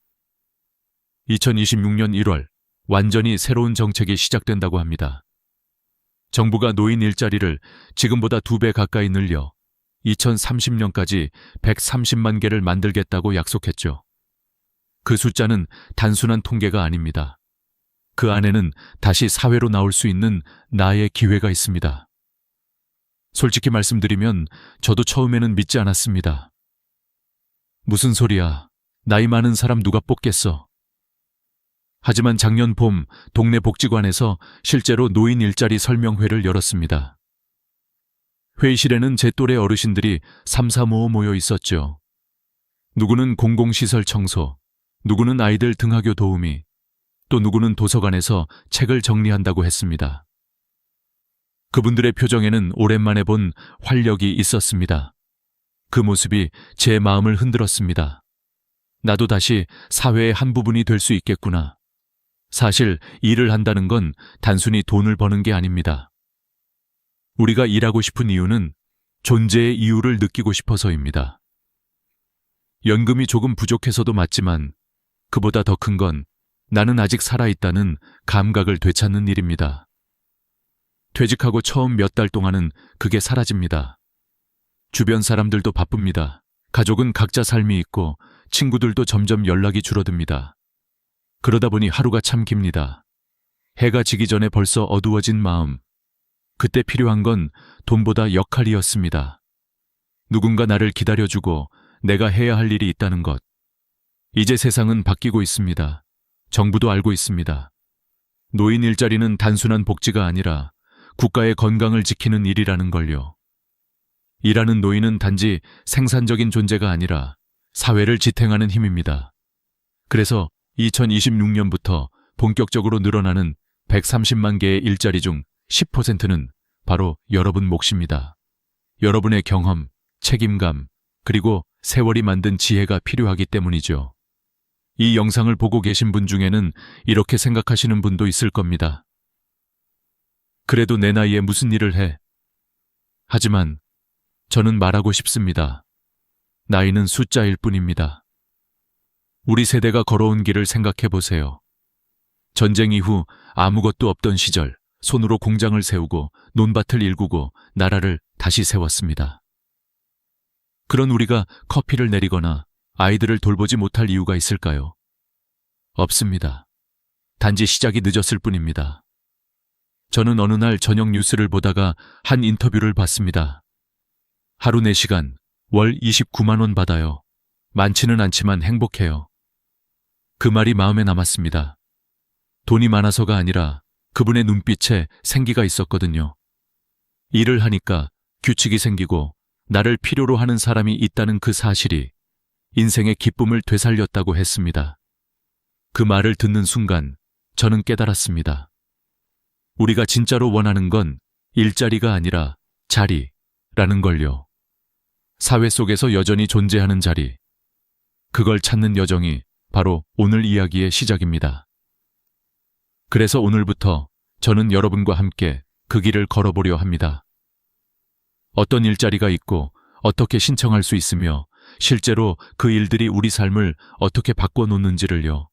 2026년 1월 완전히 새로운 정책이 시작된다고 합니다. 정부가 노인 일자리를 지금보다 2배 가까이 늘려 2030년까지 130만 개를 만들겠다고 약속했죠. 그 숫자는 단순한 통계가 아닙니다. 그 안에는 다시 사회로 나올 수 있는 나의 기회가 있습니다. 솔직히 말씀드리면 저도 처음에는 믿지 않았습니다. 무슨 소리야? 나이 많은 사람 누가 뽑겠어? 하지만 작년 봄 동네 복지관에서 실제로 노인 일자리 설명회를 열었습니다. 회의실에는 제 또래 어르신들이 삼삼오오 모여 있었죠. 누구는 공공시설 청소, 누구는 아이들 등하교 도우미, 또 누구는 도서관에서 책을 정리한다고 했습니다. 그분들의 표정에는 오랜만에 본 활력이 있었습니다. 그 모습이 제 마음을 흔들었습니다. 나도 다시 사회의 한 부분이 될 수 있겠구나. 사실 일을 한다는 건 단순히 돈을 버는 게 아닙니다. 우리가 일하고 싶은 이유는 존재의 이유를 느끼고 싶어서입니다. 연금이 조금 부족해서도 맞지만 그보다 더 큰 건 나는 아직 살아있다는 감각을 되찾는 일입니다. 퇴직하고 처음 몇 달 동안은 그게 사라집니다. 주변 사람들도 바쁩니다. 가족은 각자 삶이 있고 친구들도 점점 연락이 줄어듭니다. 그러다 보니 하루가 참 깁니다. 해가 지기 전에 벌써 어두워진 마음. 그때 필요한 건 돈보다 역할이었습니다. 누군가 나를 기다려주고 내가 해야 할 일이 있다는 것. 이제 세상은 바뀌고 있습니다. 정부도 알고 있습니다. 노인 일자리는 단순한 복지가 아니라 국가의 건강을 지키는 일이라는 걸요. 일하는 노인은 단지 생산적인 존재가 아니라 사회를 지탱하는 힘입니다. 그래서 2026년부터 본격적으로 늘어나는 130만 개의 일자리 중 10%는 바로 여러분 몫입니다. 여러분의 경험, 책임감, 그리고 세월이 만든 지혜가 필요하기 때문이죠. 이 영상을 보고 계신 분 중에는 이렇게 생각하시는 분도 있을 겁니다. 그래도 내 나이에 무슨 일을 해? 하지만 저는 말하고 싶습니다. 나이는 숫자일 뿐입니다. 우리 세대가 걸어온 길을 생각해 보세요. 전쟁 이후 아무것도 없던 시절, 손으로 공장을 세우고 논밭을 일구고 나라를 다시 세웠습니다. 그런 우리가 커피를 내리거나 아이들을 돌보지 못할 이유가 있을까요? 없습니다. 단지 시작이 늦었을 뿐입니다. 저는 어느 날 저녁 뉴스를 보다가 한 인터뷰를 봤습니다. 하루 4시간, 월 29만 원 받아요. 많지는 않지만 행복해요. 그 말이 마음에 남았습니다. 돈이 많아서가 아니라 그분의 눈빛에 생기가 있었거든요. 일을 하니까 규칙이 생기고 나를 필요로 하는 사람이 있다는 그 사실이 인생의 기쁨을 되살렸다고 했습니다. 그 말을 듣는 순간 저는 깨달았습니다. 우리가 진짜로 원하는 건 일자리가 아니라 자리라는 걸요. 사회 속에서 여전히 존재하는 자리. 그걸 찾는 여정이 바로 오늘 이야기의 시작입니다. 그래서 오늘부터 저는 여러분과 함께 그 길을 걸어보려 합니다. 어떤 일자리가 있고 어떻게 신청할 수 있으며 실제로 그 일들이 우리 삶을 어떻게 바꿔놓는지를요.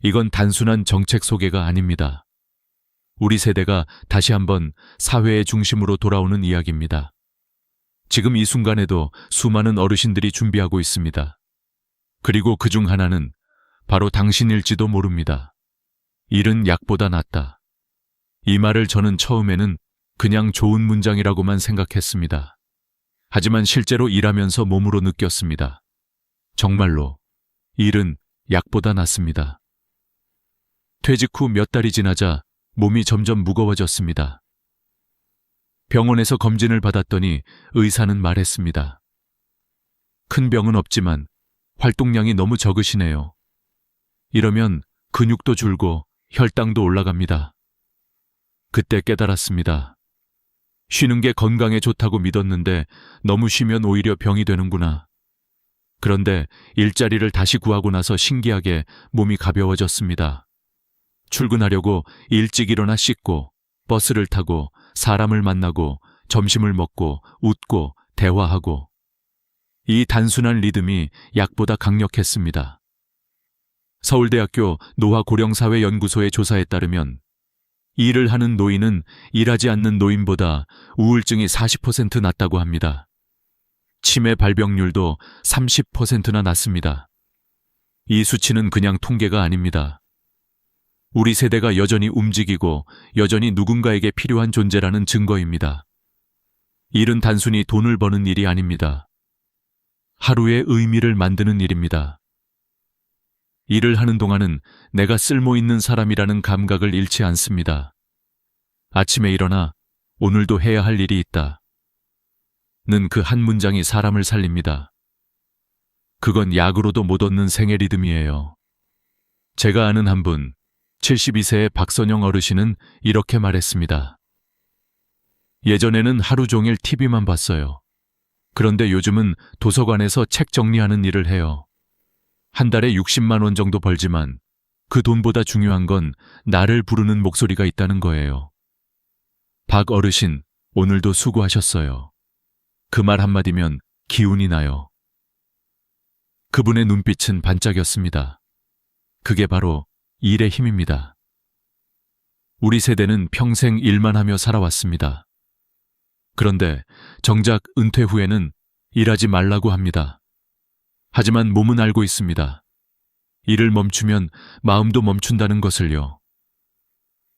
이건 단순한 정책 소개가 아닙니다. 우리 세대가 다시 한번 사회의 중심으로 돌아오는 이야기입니다. 지금 이 순간에도 수많은 어르신들이 준비하고 있습니다. 그리고 그중 하나는 바로 당신일지도 모릅니다. 일은 약보다 낫다. 이 말을 저는 처음에는 그냥 좋은 문장이라고만 생각했습니다. 하지만 실제로 일하면서 몸으로 느꼈습니다. 정말로 일은 약보다 낫습니다. 퇴직 후 몇 달이 지나자 몸이 점점 무거워졌습니다. 병원에서 검진을 받았더니 의사는 말했습니다. 큰 병은 없지만 활동량이 너무 적으시네요. 이러면 근육도 줄고 혈당도 올라갑니다. 그때 깨달았습니다. 쉬는 게 건강에 좋다고 믿었는데 너무 쉬면 오히려 병이 되는구나. 그런데 일자리를 다시 구하고 나서 신기하게 몸이 가벼워졌습니다. 출근하려고 일찍 일어나 씻고 버스를 타고 사람을 만나고 점심을 먹고 웃고 대화하고 이 단순한 리듬이 약보다 강력했습니다. 서울대학교 노화고령사회연구소의 조사에 따르면 일을 하는 노인은 일하지 않는 노인보다 우울증이 40% 낮다고 합니다. 치매 발병률도 30%나 낮습니다. 이 수치는 그냥 통계가 아닙니다. 우리 세대가 여전히 움직이고 여전히 누군가에게 필요한 존재라는 증거입니다. 일은 단순히 돈을 버는 일이 아닙니다. 하루의 의미를 만드는 일입니다. 일을 하는 동안은 내가 쓸모 있는 사람이라는 감각을 잃지 않습니다. 아침에 일어나 오늘도 해야 할 일이 있다. 는 그 한 문장이 사람을 살립니다. 그건 약으로도 못 얻는 생애 리듬이에요. 제가 아는 한 분, 72세의 박선영 어르신은 이렇게 말했습니다. 예전에는 하루 종일 TV만 봤어요. 그런데 요즘은 도서관에서 책 정리하는 일을 해요. 한 달에 60만 원 정도 벌지만 그 돈보다 중요한 건 나를 부르는 목소리가 있다는 거예요. 박 어르신, 오늘도 수고하셨어요. 그 말 한마디면 기운이 나요. 그분의 눈빛은 반짝였습니다. 그게 바로 일의 힘입니다. 우리 세대는 평생 일만 하며 살아왔습니다. 그런데 정작 은퇴 후에는 일하지 말라고 합니다. 하지만 몸은 알고 있습니다. 일을 멈추면 마음도 멈춘다는 것을요.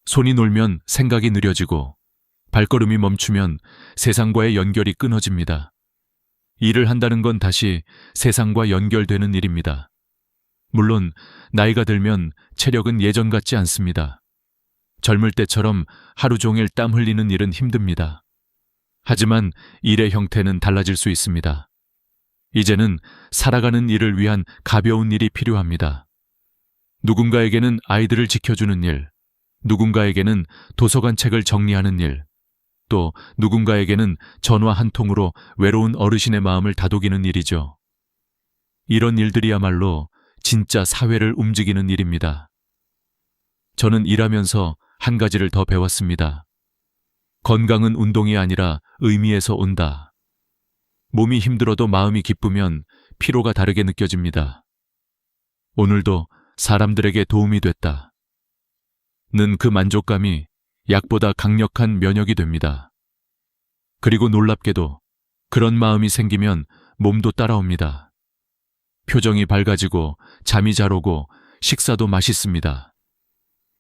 손이 놀면 생각이 느려지고 발걸음이 멈추면 세상과의 연결이 끊어집니다. 일을 한다는 건 다시 세상과 연결되는 일입니다. 물론 나이가 들면 체력은 예전 같지 않습니다. 젊을 때처럼 하루 종일 땀 흘리는 일은 힘듭니다. 하지만 일의 형태는 달라질 수 있습니다. 이제는 살아가는 일을 위한 가벼운 일이 필요합니다. 누군가에게는 아이들을 지켜주는 일, 누군가에게는 도서관 책을 정리하는 일, 또 누군가에게는 전화 한 통으로 외로운 어르신의 마음을 다독이는 일이죠. 이런 일들이야말로 진짜 사회를 움직이는 일입니다. 저는 일하면서 한 가지를 더 배웠습니다. 건강은 운동이 아니라 의미에서 온다. 몸이 힘들어도 마음이 기쁘면 피로가 다르게 느껴집니다. 오늘도 사람들에게 도움이 됐다. 는 그 만족감이 약보다 강력한 면역이 됩니다. 그리고 놀랍게도 그런 마음이 생기면 몸도 따라옵니다. 표정이 밝아지고 잠이 잘 오고 식사도 맛있습니다.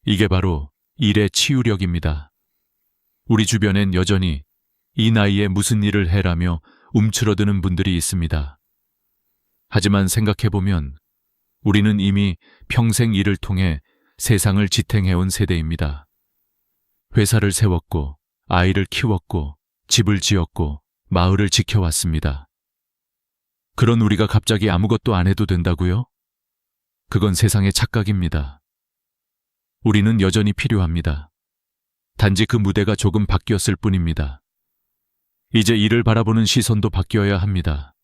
이게 바로 일의 치유력입니다. 우리 주변엔 여전히 이 나이에 무슨 일을 해라며 움츠러드는 분들이 있습니다. 하지만 생각해보면 우리는 이미 평생 일을 통해 세상을 지탱해온 세대입니다. 회사를 세웠고 아이를 키웠고 집을 지었고 마을을 지켜왔습니다. 그런 우리가 갑자기 아무것도 안 해도 된다고요? 그건 세상의 착각입니다. 우리는 여전히 필요합니다. 단지 그 무대가 조금 바뀌었을 뿐입니다. 이제 일을 바라보는 시선도 바뀌어야 합니다.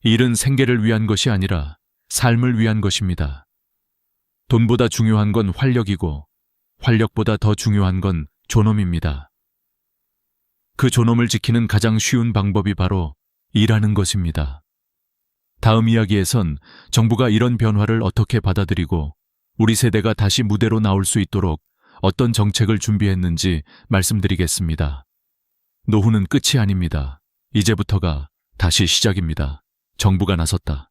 일은 생계를 위한 것이 아니라 삶을 위한 것입니다. 돈보다 중요한 건 활력이고 활력보다 더 중요한 건 존엄입니다. 그 존엄을 지키는 가장 쉬운 방법이 바로 일하는 것입니다. 다음 이야기에선 정부가 이런 변화를 어떻게 받아들이고 우리 세대가 다시 무대로 나올 수 있도록 어떤 정책을 준비했는지 말씀드리겠습니다. 노후는 끝이 아닙니다. 이제부터가 다시 시작입니다. 정부가 나섰다.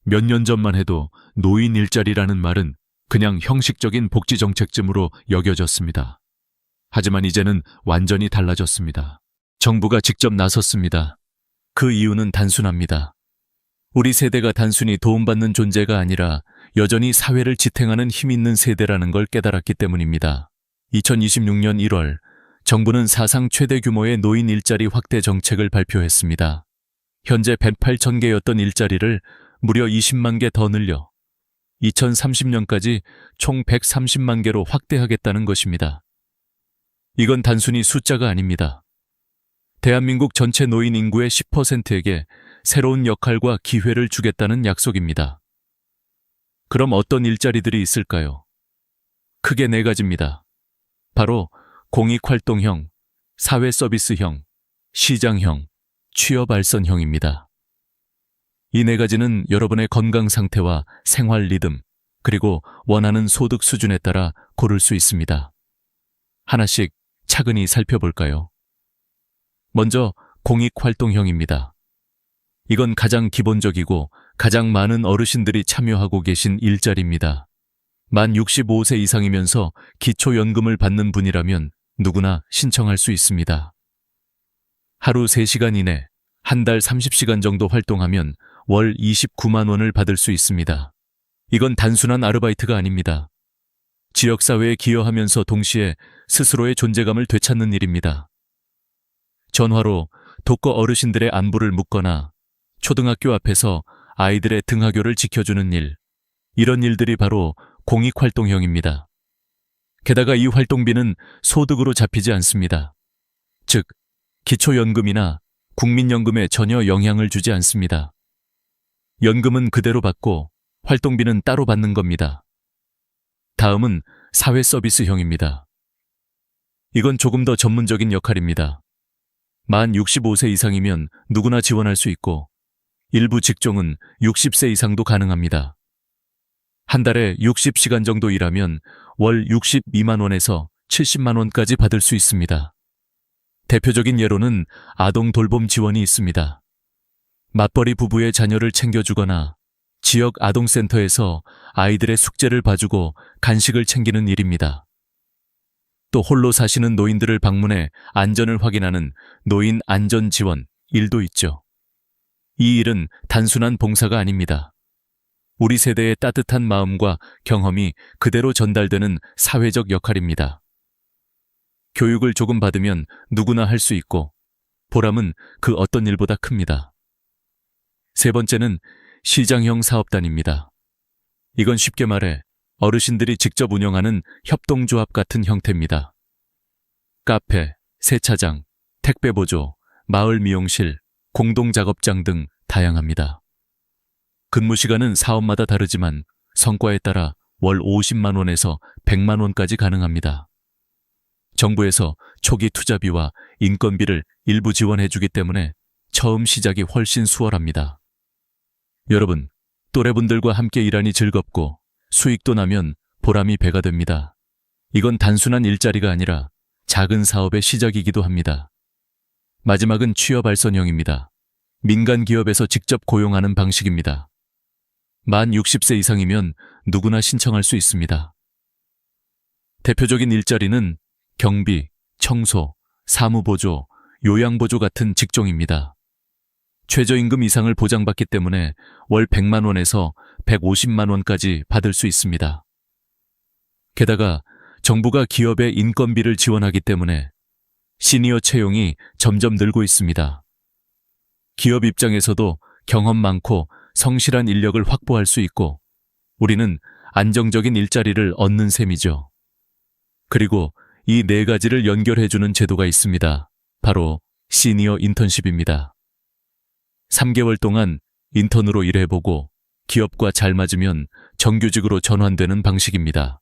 몇 년 전만 해도 노인 일자리라는 말은 그냥 형식적인 복지 정책쯤으로 여겨졌습니다. 하지만 이제는 완전히 달라졌습니다. 정부가 직접 나섰습니다. 그 이유는 단순합니다. 우리 세대가 단순히 도움받는 존재가 아니라 여전히 사회를 지탱하는 힘 있는 세대라는 걸 깨달았기 때문입니다. 2026년 1월 정부는 사상 최대 규모의 노인 일자리 확대 정책을 발표했습니다. 현재 108천 개였던 일자리를 무려 20만 개 더 늘려 2030년까지 총 130만 개로 확대하겠다는 것입니다. 이건 단순히 숫자가 아닙니다. 대한민국 전체 노인 인구의 10%에게 새로운 역할과 기회를 주겠다는 약속입니다. 그럼 어떤 일자리들이 있을까요? 크게 네 가지입니다. 바로 공익활동형, 사회서비스형, 시장형, 취업알선형입니다. 이 네 가지는 여러분의 건강 상태와 생활 리듬, 그리고 원하는 소득 수준에 따라 고를 수 있습니다. 하나씩 차근히 살펴볼까요? 먼저 공익활동형입니다. 이건 가장 기본적이고 가장 많은 어르신들이 참여하고 계신 일자리입니다. 만 65세 이상이면서 기초연금을 받는 분이라면 누구나 신청할 수 있습니다. 하루 3시간 이내, 한 달 30시간 정도 활동하면 월 29만 원을 받을 수 있습니다. 이건 단순한 아르바이트가 아닙니다. 지역사회에 기여하면서 동시에 스스로의 존재감을 되찾는 일입니다. 전화로 독거 어르신들의 안부를 묻거나 초등학교 앞에서 아이들의 등하교를 지켜주는 일, 이런 일들이 바로 공익활동형입니다. 게다가 이 활동비는 소득으로 잡히지 않습니다. 즉, 기초연금이나 국민연금에 전혀 영향을 주지 않습니다. 연금은 그대로 받고 활동비는 따로 받는 겁니다. 다음은 사회서비스형입니다. 이건 조금 더 전문적인 역할입니다. 만 65세 이상이면 누구나 지원할 수 있고 일부 직종은 60세 이상도 가능합니다. 한 달에 60시간 정도 일하면 월 62만 원에서 70만 원까지 받을 수 있습니다. 대표적인 예로는 아동 돌봄 지원이 있습니다. 맞벌이 부부의 자녀를 챙겨주거나 지역 아동센터에서 아이들의 숙제를 봐주고 간식을 챙기는 일입니다. 또 홀로 사시는 노인들을 방문해 안전을 확인하는 노인 안전 지원 일도 있죠. 이 일은 단순한 봉사가 아닙니다. 우리 세대의 따뜻한 마음과 경험이 그대로 전달되는 사회적 역할입니다. 교육을 조금 받으면 누구나 할 수 있고 보람은 그 어떤 일보다 큽니다. 세 번째는 시장형 사업단입니다. 이건 쉽게 말해 어르신들이 직접 운영하는 협동조합 같은 형태입니다. 카페, 세차장, 택배보조, 마을 미용실, 공동작업장 등 다양합니다. 근무 시간은 사업마다 다르지만 성과에 따라 월 50만 원에서 100만 원까지 가능합니다. 정부에서 초기 투자비와 인건비를 일부 지원해주기 때문에 처음 시작이 훨씬 수월합니다. 여러분, 또래분들과 함께 일하니 즐겁고 수익도 나면 보람이 배가 됩니다. 이건 단순한 일자리가 아니라 작은 사업의 시작이기도 합니다. 마지막은 취업알선형입니다. 민간 기업에서 직접 고용하는 방식입니다. 만 60세 이상이면 누구나 신청할 수 있습니다. 대표적인 일자리는 경비, 청소, 사무보조, 요양보조 같은 직종입니다. 최저임금 이상을 보장받기 때문에 월 100만 원에서 150만 원까지 받을 수 있습니다. 게다가 정부가 기업의 인건비를 지원하기 때문에 시니어 채용이 점점 늘고 있습니다. 기업 입장에서도 경험 많고 성실한 인력을 확보할 수 있고 우리는 안정적인 일자리를 얻는 셈이죠. 그리고 이 네 가지를 연결해주는 제도가 있습니다. 바로 시니어 인턴십입니다. 3개월 동안 인턴으로 일해보고 기업과 잘 맞으면 정규직으로 전환되는 방식입니다.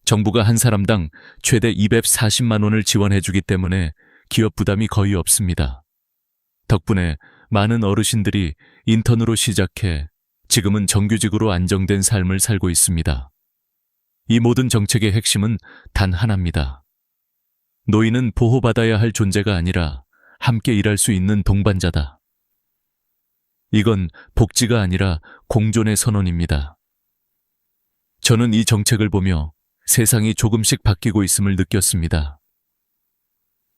정부가 한 사람당 최대 240만 원을 지원해주기 때문에 기업 부담이 거의 없습니다. 덕분에 많은 어르신들이 인턴으로 시작해 지금은 정규직으로 안정된 삶을 살고 있습니다. 이 모든 정책의 핵심은 단 하나입니다. 노인은 보호받아야 할 존재가 아니라 함께 일할 수 있는 동반자다. 이건 복지가 아니라 공존의 선언입니다. 저는 이 정책을 보며 세상이 조금씩 바뀌고 있음을 느꼈습니다.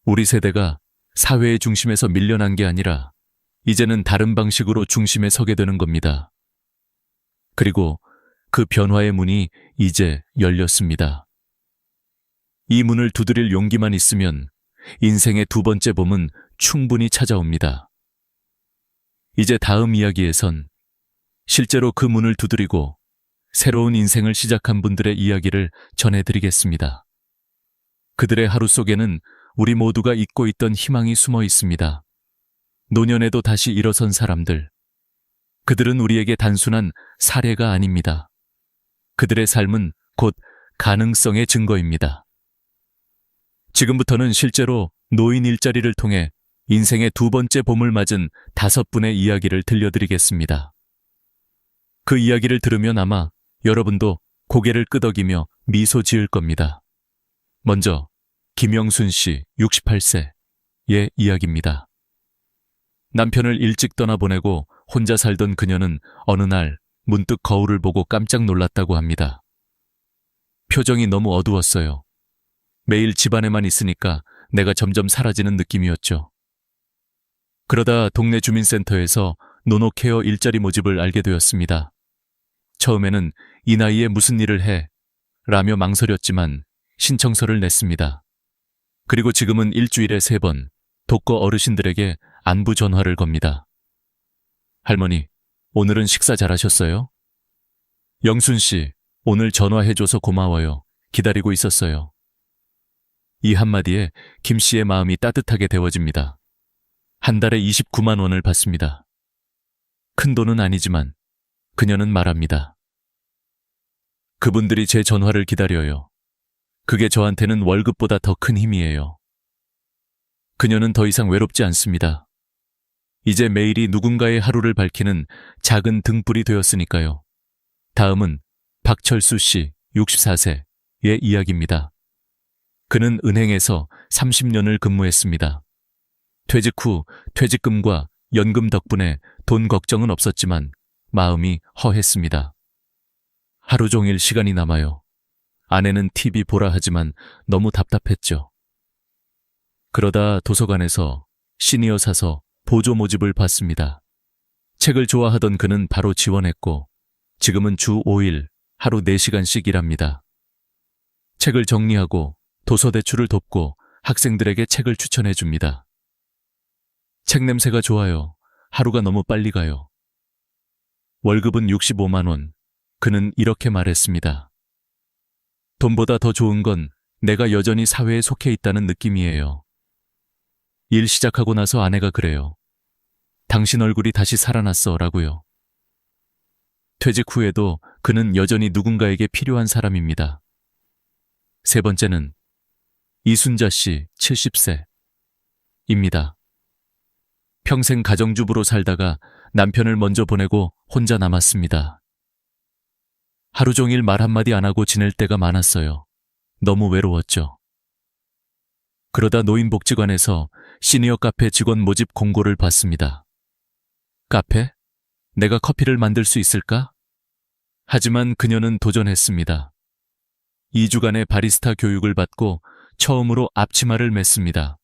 우리 세대가 사회의 중심에서 밀려난 게 아니라 이제는 다른 방식으로 중심에 서게 되는 겁니다. 그리고 그 변화의 문이 이제 열렸습니다. 이 문을 두드릴 용기만 있으면 인생의 두 번째 봄은 충분히 찾아옵니다. 이제 다음 이야기에선 실제로 그 문을 두드리고 새로운 인생을 시작한 분들의 이야기를 전해드리겠습니다. 그들의 하루 속에는 우리 모두가 잊고 있던 희망이 숨어 있습니다. 노년에도 다시 일어선 사람들. 그들은 우리에게 단순한 사례가 아닙니다. 그들의 삶은 곧 가능성의 증거입니다. 지금부터는 실제로 노인 일자리를 통해 인생의 두 번째 봄을 맞은 5분의 이야기를 들려드리겠습니다. 그 이야기를 들으면 아마 여러분도 고개를 끄덕이며 미소 지을 겁니다. 먼저 김영순 씨 68세의 이야기입니다. 남편을 일찍 떠나보내고 혼자 살던 그녀는 어느 날 문득 거울을 보고 깜짝 놀랐다고 합니다. 표정이 너무 어두웠어요. 매일 집안에만 있으니까 내가 점점 사라지는 느낌이었죠. 그러다 동네 주민센터에서 노노케어 일자리 모집을 알게 되었습니다. 처음에는 이 나이에 무슨 일을 해? 라며 망설였지만 신청서를 냈습니다. 그리고 지금은 일주일에 3번 독거 어르신들에게 안부 전화를 겁니다. 할머니, 오늘은 식사 잘하셨어요? 영순 씨, 오늘 전화해줘서 고마워요. 기다리고 있었어요. 이 한마디에 김 씨의 마음이 따뜻하게 데워집니다. 한 달에 29만 원을 받습니다. 큰 돈은 아니지만 그녀는 말합니다. 그분들이 제 전화를 기다려요. 그게 저한테는 월급보다 더 큰 힘이에요. 그녀는 더 이상 외롭지 않습니다. 이제 매일이 누군가의 하루를 밝히는 작은 등불이 되었으니까요. 다음은 박철수 씨, 64세의 이야기입니다. 그는 은행에서 30년을 근무했습니다. 퇴직 후 퇴직금과 연금 덕분에 돈 걱정은 없었지만 마음이 허했습니다. 하루 종일 시간이 남아요. 아내는 TV 보라 하지만 너무 답답했죠. 그러다 도서관에서 시니어 사서 보조 모집을 받습니다. 책을 좋아하던 그는 바로 지원했고 지금은 주 5일 하루 4시간씩 일합니다. 책을 정리하고 도서 대출을 돕고 학생들에게 책을 추천해 줍니다. 책 냄새가 좋아요. 하루가 너무 빨리 가요. 월급은 65만 원. 그는 이렇게 말했습니다. 돈보다 더 좋은 건 내가 여전히 사회에 속해 있다는 느낌이에요. 일 시작하고 나서 아내가 그래요. 당신 얼굴이 다시 살아났어 라고요. 퇴직 후에도 그는 여전히 누군가에게 필요한 사람입니다. 3번째는 이순자 씨 70세입니다. 평생 가정주부로 살다가 남편을 먼저 보내고 혼자 남았습니다. 하루 종일 말 한마디 안 하고 지낼 때가 많았어요. 너무 외로웠죠. 그러다 노인복지관에서 시니어 카페 직원 모집 공고를 봤습니다. 카페? 내가 커피를 만들 수 있을까? 하지만 그녀는 도전했습니다. 2주간의 바리스타 교육을 받고 처음으로 앞치마를 맸습니다.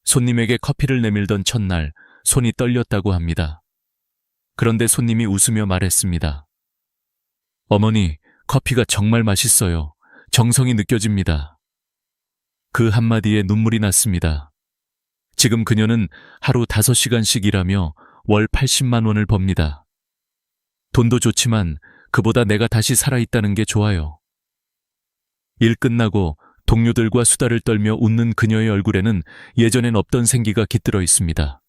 손님에게 커피를 내밀던 첫날 손이 떨렸다고 합니다. 그런데 손님이 웃으며 말했습니다. 어머니, 커피가 정말 맛있어요. 정성이 느껴집니다. 그 한마디에 눈물이 났습니다. 지금 그녀는 하루 5시간씩 일하며 월 80만 원을 법니다. 돈도 좋지만 그보다 내가 다시 살아있다는 게 좋아요. 일 끝나고 동료들과 수다를 떨며 웃는 그녀의 얼굴에는 예전엔 없던 생기가 깃들어 있습니다.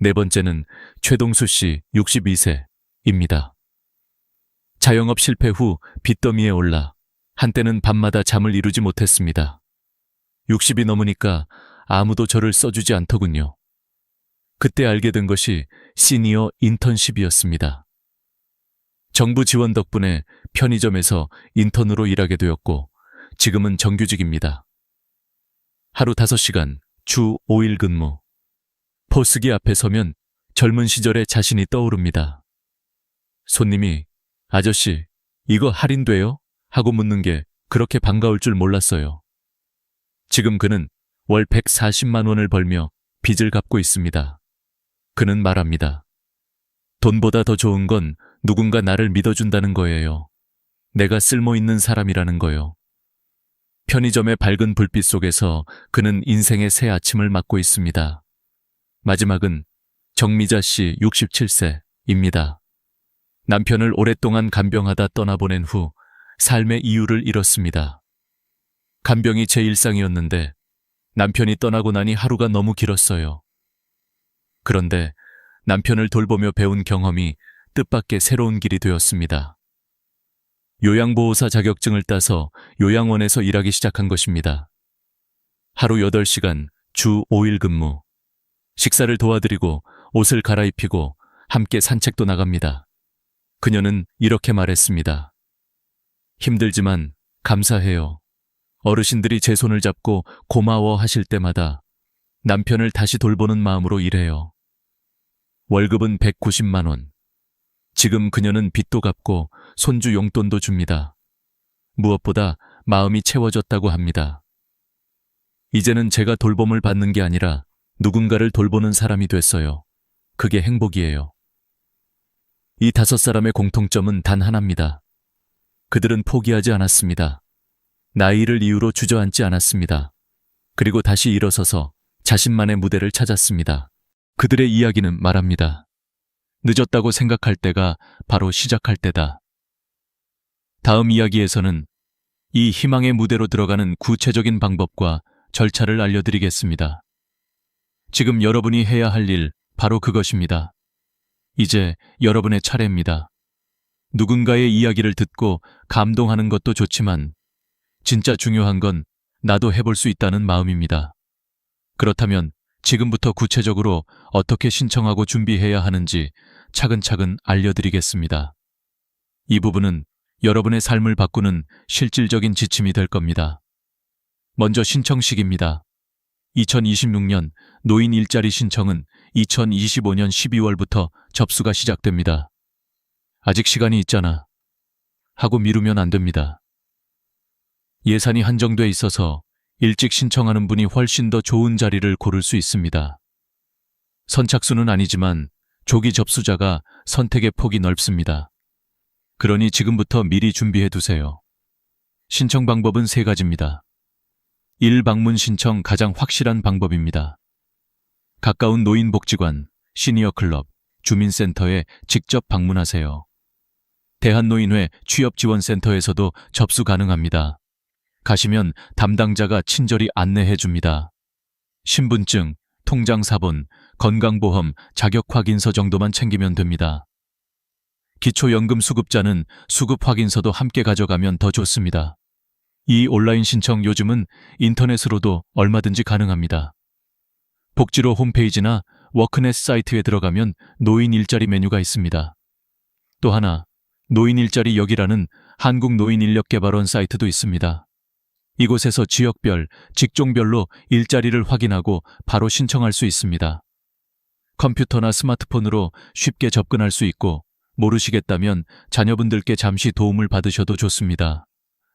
4번째는 최동수 씨 62세입니다. 자영업 실패 후 빚더미에 올라 한때는 밤마다 잠을 이루지 못했습니다. 60이 넘으니까 아무도 저를 써주지 않더군요. 그때 알게 된 것이 시니어 인턴십이었습니다. 정부 지원 덕분에 편의점에서 인턴으로 일하게 되었고 지금은 정규직입니다. 하루 5시간, 주 5일 근무. 포스기 앞에 서면 젊은 시절의 자신이 떠오릅니다. 손님이 아저씨, 이거 할인돼요? 하고 묻는 게 그렇게 반가울 줄 몰랐어요. 지금 그는 월 140만 원을 벌며 빚을 갚고 있습니다. 그는 말합니다. 돈보다 더 좋은 건 누군가 나를 믿어준다는 거예요. 내가 쓸모 있는 사람이라는 거요. 편의점의 밝은 불빛 속에서 그는 인생의 새 아침을 맞고 있습니다. 마지막은 정미자 씨 67세입니다. 남편을 오랫동안 간병하다 떠나보낸 후 삶의 이유를 잃었습니다. 간병이 제 일상이었는데 남편이 떠나고 나니 하루가 너무 길었어요. 그런데 남편을 돌보며 배운 경험이 뜻밖의 새로운 길이 되었습니다. 요양보호사 자격증을 따서 요양원에서 일하기 시작한 것입니다. 하루 8시간, 주 5일 근무. 식사를 도와드리고 옷을 갈아입히고 함께 산책도 나갑니다. 그녀는 이렇게 말했습니다. 힘들지만 감사해요. 어르신들이 제 손을 잡고 고마워 하실 때마다 남편을 다시 돌보는 마음으로 일해요. 월급은 190만 원. 지금 그녀는 빚도 갚고 손주 용돈도 줍니다. 무엇보다 마음이 채워졌다고 합니다. 이제는 제가 돌봄을 받는 게 아니라 누군가를 돌보는 사람이 됐어요. 그게 행복이에요. 이 5사람의 공통점은 단 하나입니다. 그들은 포기하지 않았습니다. 나이를 이유로 주저앉지 않았습니다. 그리고 다시 일어서서 자신만의 무대를 찾았습니다. 그들의 이야기는 말합니다. 늦었다고 생각할 때가 바로 시작할 때다. 다음 이야기에서는 이 희망의 무대로 들어가는 구체적인 방법과 절차를 알려드리겠습니다. 지금 여러분이 해야 할 일, 바로 그것입니다. 이제 여러분의 차례입니다. 누군가의 이야기를 듣고 감동하는 것도 좋지만 진짜 중요한 건 나도 해볼 수 있다는 마음입니다. 그렇다면 지금부터 구체적으로 어떻게 신청하고 준비해야 하는지 차근차근 알려드리겠습니다. 이 부분은 여러분의 삶을 바꾸는 실질적인 지침이 될 겁니다. 먼저 신청식입니다. 2026년 노인 일자리 신청은 2025년 12월부터 접수가 시작됩니다. 아직 시간이 있잖아 하고 미루면 안 됩니다. 예산이 한정돼 있어서 일찍 신청하는 분이 훨씬 더 좋은 자리를 고를 수 있습니다. 선착순은 아니지만 조기 접수자가 선택의 폭이 넓습니다. 그러니 지금부터 미리 준비해 두세요. 신청 방법은 3가지입니다. 1. 방문 신청 가장 확실한 방법입니다. 가까운 노인복지관, 시니어클럽, 주민센터에 직접 방문하세요. 대한노인회 취업지원센터에서도 접수 가능합니다. 가시면 담당자가 친절히 안내해 줍니다. 신분증, 통장사본, 건강보험, 자격확인서 정도만 챙기면 됩니다. 기초연금 수급자는 수급확인서도 함께 가져가면 더 좋습니다. 이 온라인 신청 요즘은 인터넷으로도 얼마든지 가능합니다. 복지로 홈페이지나 워크넷 사이트에 들어가면 노인 일자리 메뉴가 있습니다. 또 하나, 노인 일자리 역이라는 한국노인인력개발원 사이트도 있습니다. 이곳에서 지역별, 직종별로 일자리를 확인하고 바로 신청할 수 있습니다. 컴퓨터나 스마트폰으로 쉽게 접근할 수 있고 모르시겠다면 자녀분들께 잠시 도움을 받으셔도 좋습니다.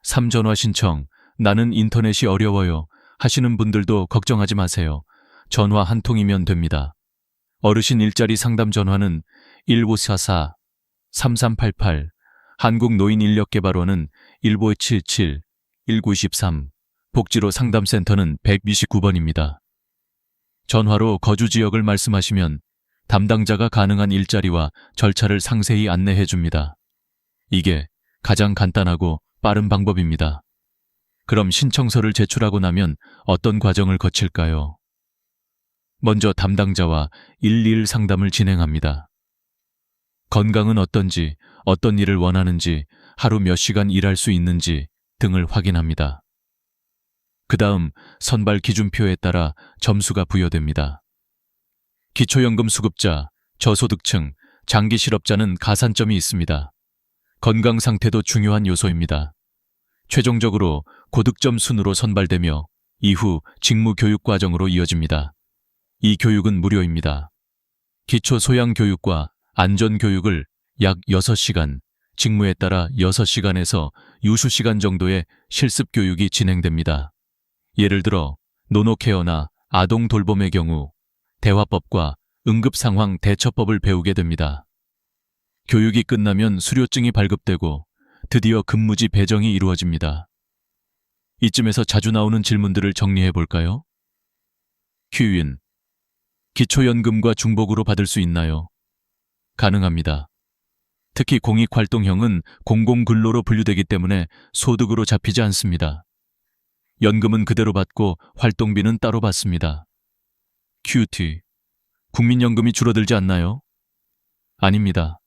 3. 전화 신청, 나는 인터넷이 어려워요 하시는 분들도 걱정하지 마세요. 전화 한 통이면 됩니다. 어르신 일자리 상담 전화는 1544-3388, 한국노인인력개발원은 1577-1923, 복지로 상담센터는 129번입니다. 전화로 거주 지역을 말씀하시면 담당자가 가능한 일자리와 절차를 상세히 안내해 줍니다. 이게 가장 간단하고 빠른 방법입니다. 그럼 신청서를 제출하고 나면 어떤 과정을 거칠까요? 먼저 담당자와 1:1 상담을 진행합니다. 건강은 어떤지, 어떤 일을 원하는지, 하루 몇 시간 일할 수 있는지 등을 확인합니다. 그 다음 선발 기준표에 따라 점수가 부여됩니다. 기초연금 수급자, 저소득층, 장기 실업자는 가산점이 있습니다. 건강 상태도 중요한 요소입니다. 최종적으로 고득점 순으로 선발되며 이후 직무 교육 과정으로 이어집니다. 이 교육은 무료입니다. 기초 소양 교육과 안전 교육을 약 6시간, 직무에 따라 6시간에서 유수 시간 정도의 실습 교육이 진행됩니다. 예를 들어 노노케어나 아동 돌봄의 경우 대화법과 응급상황 대처법을 배우게 됩니다. 교육이 끝나면 수료증이 발급되고 드디어 근무지 배정이 이루어집니다. 이쯤에서 자주 나오는 질문들을 정리해 볼까요? 큐인, 기초연금과 중복으로 받을 수 있나요? 가능합니다. 특히 공익활동형은 공공근로로 분류되기 때문에 소득으로 잡히지 않습니다. 연금은 그대로 받고 활동비는 따로 받습니다. 큐티, 국민연금이 줄어들지 않나요? 아닙니다.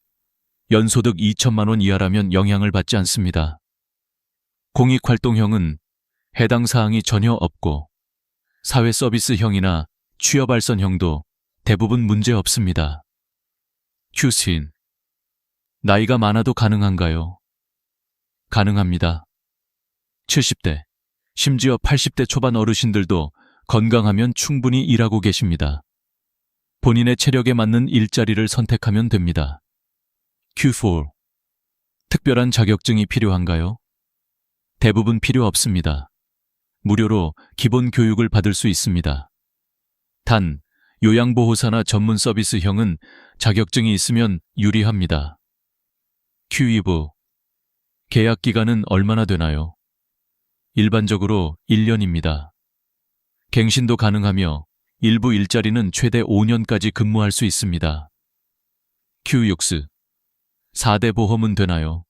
연소득 2천만 원 이하라면 영향을 받지 않습니다. 공익활동형은 해당 사항이 전혀 없고 사회서비스형이나 취업알선형도 대부분 문제 없습니다. 큐신, 나이가 많아도 가능한가요? 가능합니다. 70대, 심지어 80대 초반 어르신들도 건강하면 충분히 일하고 계십니다. 본인의 체력에 맞는 일자리를 선택하면 됩니다. Q4. 특별한 자격증이 필요한가요? 대부분 필요 없습니다. 무료로 기본 교육을 받을 수 있습니다. 단, 요양보호사나 전문 서비스형은 자격증이 있으면 유리합니다. Q2부. 계약 기간은 얼마나 되나요? 일반적으로 1년입니다. 갱신도 가능하며 일부 일자리는 최대 5년까지 근무할 수 있습니다. Q6. 4대 보험은 되나요?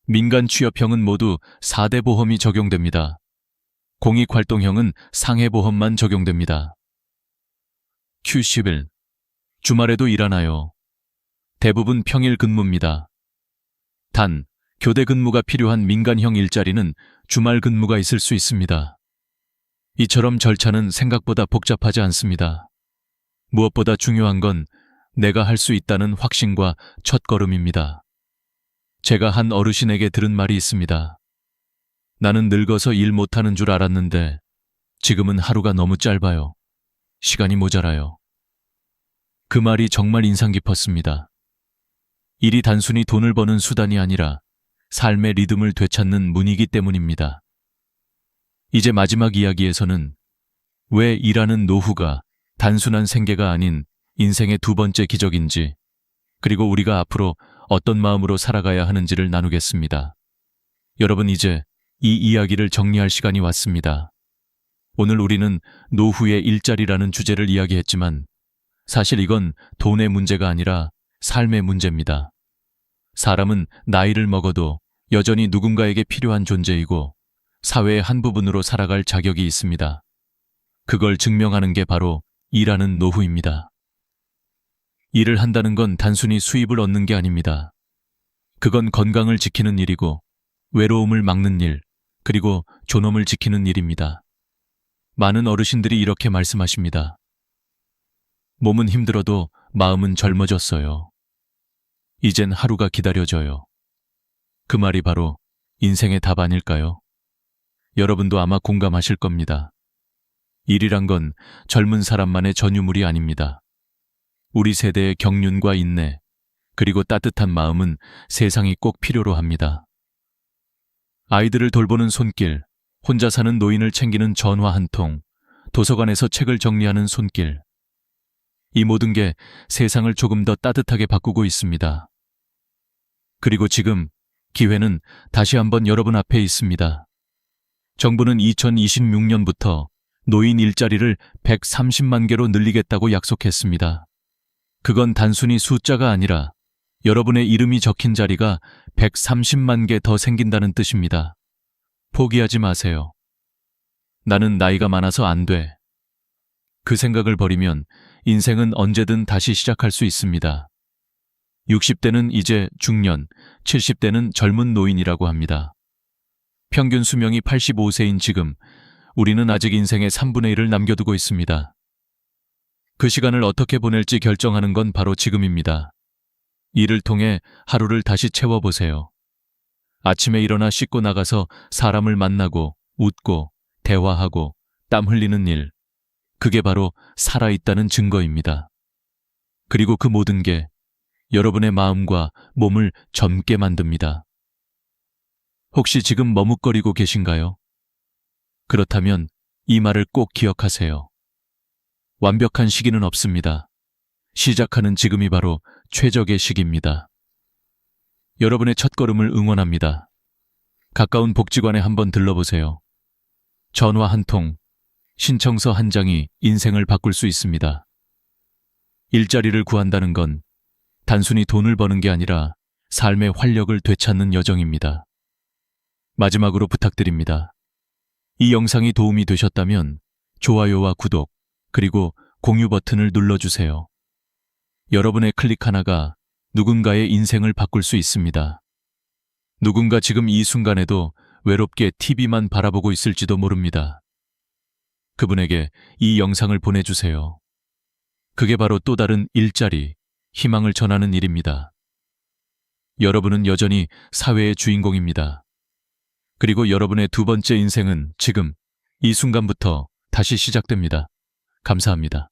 민간 취업형은 모두 4대 보험이 적용됩니다. 공익활동형은 상해보험만 적용됩니다. Q11. 주말에도 일하나요? 대부분 평일 근무입니다. 단, 교대 근무가 필요한 민간형 일자리는 주말 근무가 있을 수 있습니다. 이처럼 절차는 생각보다 복잡하지 않습니다. 무엇보다 중요한 건 내가 할 수 있다는 확신과 첫걸음입니다. 제가 한 어르신에게 들은 말이 있습니다. 나는 늙어서 일 못하는 줄 알았는데 지금은 하루가 너무 짧아요. 시간이 모자라요. 그 말이 정말 인상 깊었습니다. 일이 단순히 돈을 버는 수단이 아니라 삶의 리듬을 되찾는 문이기 때문입니다. 이제 마지막 이야기에서는 왜 일하는 노후가 단순한 생계가 아닌 인생의 두 번째 기적인지, 그리고 우리가 앞으로 어떤 마음으로 살아가야 하는지를 나누겠습니다. 여러분, 이제 이 이야기를 정리할 시간이 왔습니다. 오늘 우리는 노후의 일자리라는 주제를 이야기했지만 사실 이건 돈의 문제가 아니라 삶의 문제입니다. 사람은 나이를 먹어도 여전히 누군가에게 필요한 존재이고 사회의 한 부분으로 살아갈 자격이 있습니다. 그걸 증명하는 게 바로 일하는 노후입니다. 일을 한다는 건 단순히 수입을 얻는 게 아닙니다. 그건 건강을 지키는 일이고 외로움을 막는 일, 그리고 존엄을 지키는 일입니다. 많은 어르신들이 이렇게 말씀하십니다. 몸은 힘들어도 마음은 젊어졌어요. 이젠 하루가 기다려져요. 그 말이 바로 인생의 답 아닐까요? 여러분도 아마 공감하실 겁니다. 일이란 건 젊은 사람만의 전유물이 아닙니다. 우리 세대의 경륜과 인내, 그리고 따뜻한 마음은 세상이 꼭 필요로 합니다. 아이들을 돌보는 손길, 혼자 사는 노인을 챙기는 전화 한 통, 도서관에서 책을 정리하는 손길. 이 모든 게 세상을 조금 더 따뜻하게 바꾸고 있습니다. 그리고 지금 기회는 다시 한번 여러분 앞에 있습니다. 정부는 2026년부터 노인 일자리를 130만 개로 늘리겠다고 약속했습니다. 그건 단순히 숫자가 아니라 여러분의 이름이 적힌 자리가 130만 개 더 생긴다는 뜻입니다. 포기하지 마세요. 나는 나이가 많아서 안 돼. 그 생각을 버리면 인생은 언제든 다시 시작할 수 있습니다. 60대는 이제 중년, 70대는 젊은 노인이라고 합니다. 평균 수명이 85세인 지금 우리는 아직 인생의 3분의 1을 남겨두고 있습니다. 그 시간을 어떻게 보낼지 결정하는 건 바로 지금입니다. 일을 통해 하루를 다시 채워보세요. 아침에 일어나 씻고 나가서 사람을 만나고 웃고 대화하고 땀 흘리는 일. 그게 바로 살아있다는 증거입니다. 그리고 그 모든 게 여러분의 마음과 몸을 젊게 만듭니다. 혹시 지금 머뭇거리고 계신가요? 그렇다면 이 말을 꼭 기억하세요. 완벽한 시기는 없습니다. 시작하는 지금이 바로 최적의 시기입니다. 여러분의 첫걸음을 응원합니다. 가까운 복지관에 한번 들러보세요. 전화 한 통, 신청서 한 장이 인생을 바꿀 수 있습니다. 일자리를 구한다는 건 단순히 돈을 버는 게 아니라 삶의 활력을 되찾는 여정입니다. 마지막으로 부탁드립니다. 이 영상이 도움이 되셨다면 좋아요와 구독, 그리고 공유 버튼을 눌러주세요. 여러분의 클릭 하나가 누군가의 인생을 바꿀 수 있습니다. 누군가 지금 이 순간에도 외롭게 TV만 바라보고 있을지도 모릅니다. 그분에게 이 영상을 보내주세요. 그게 바로 또 다른 일자리, 희망을 전하는 일입니다. 여러분은 여전히 사회의 주인공입니다. 그리고 여러분의 두 번째 인생은 지금, 이 순간부터 다시 시작됩니다. 감사합니다.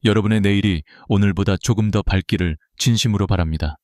여러분의 내일이 오늘보다 조금 더 밝기를 진심으로 바랍니다.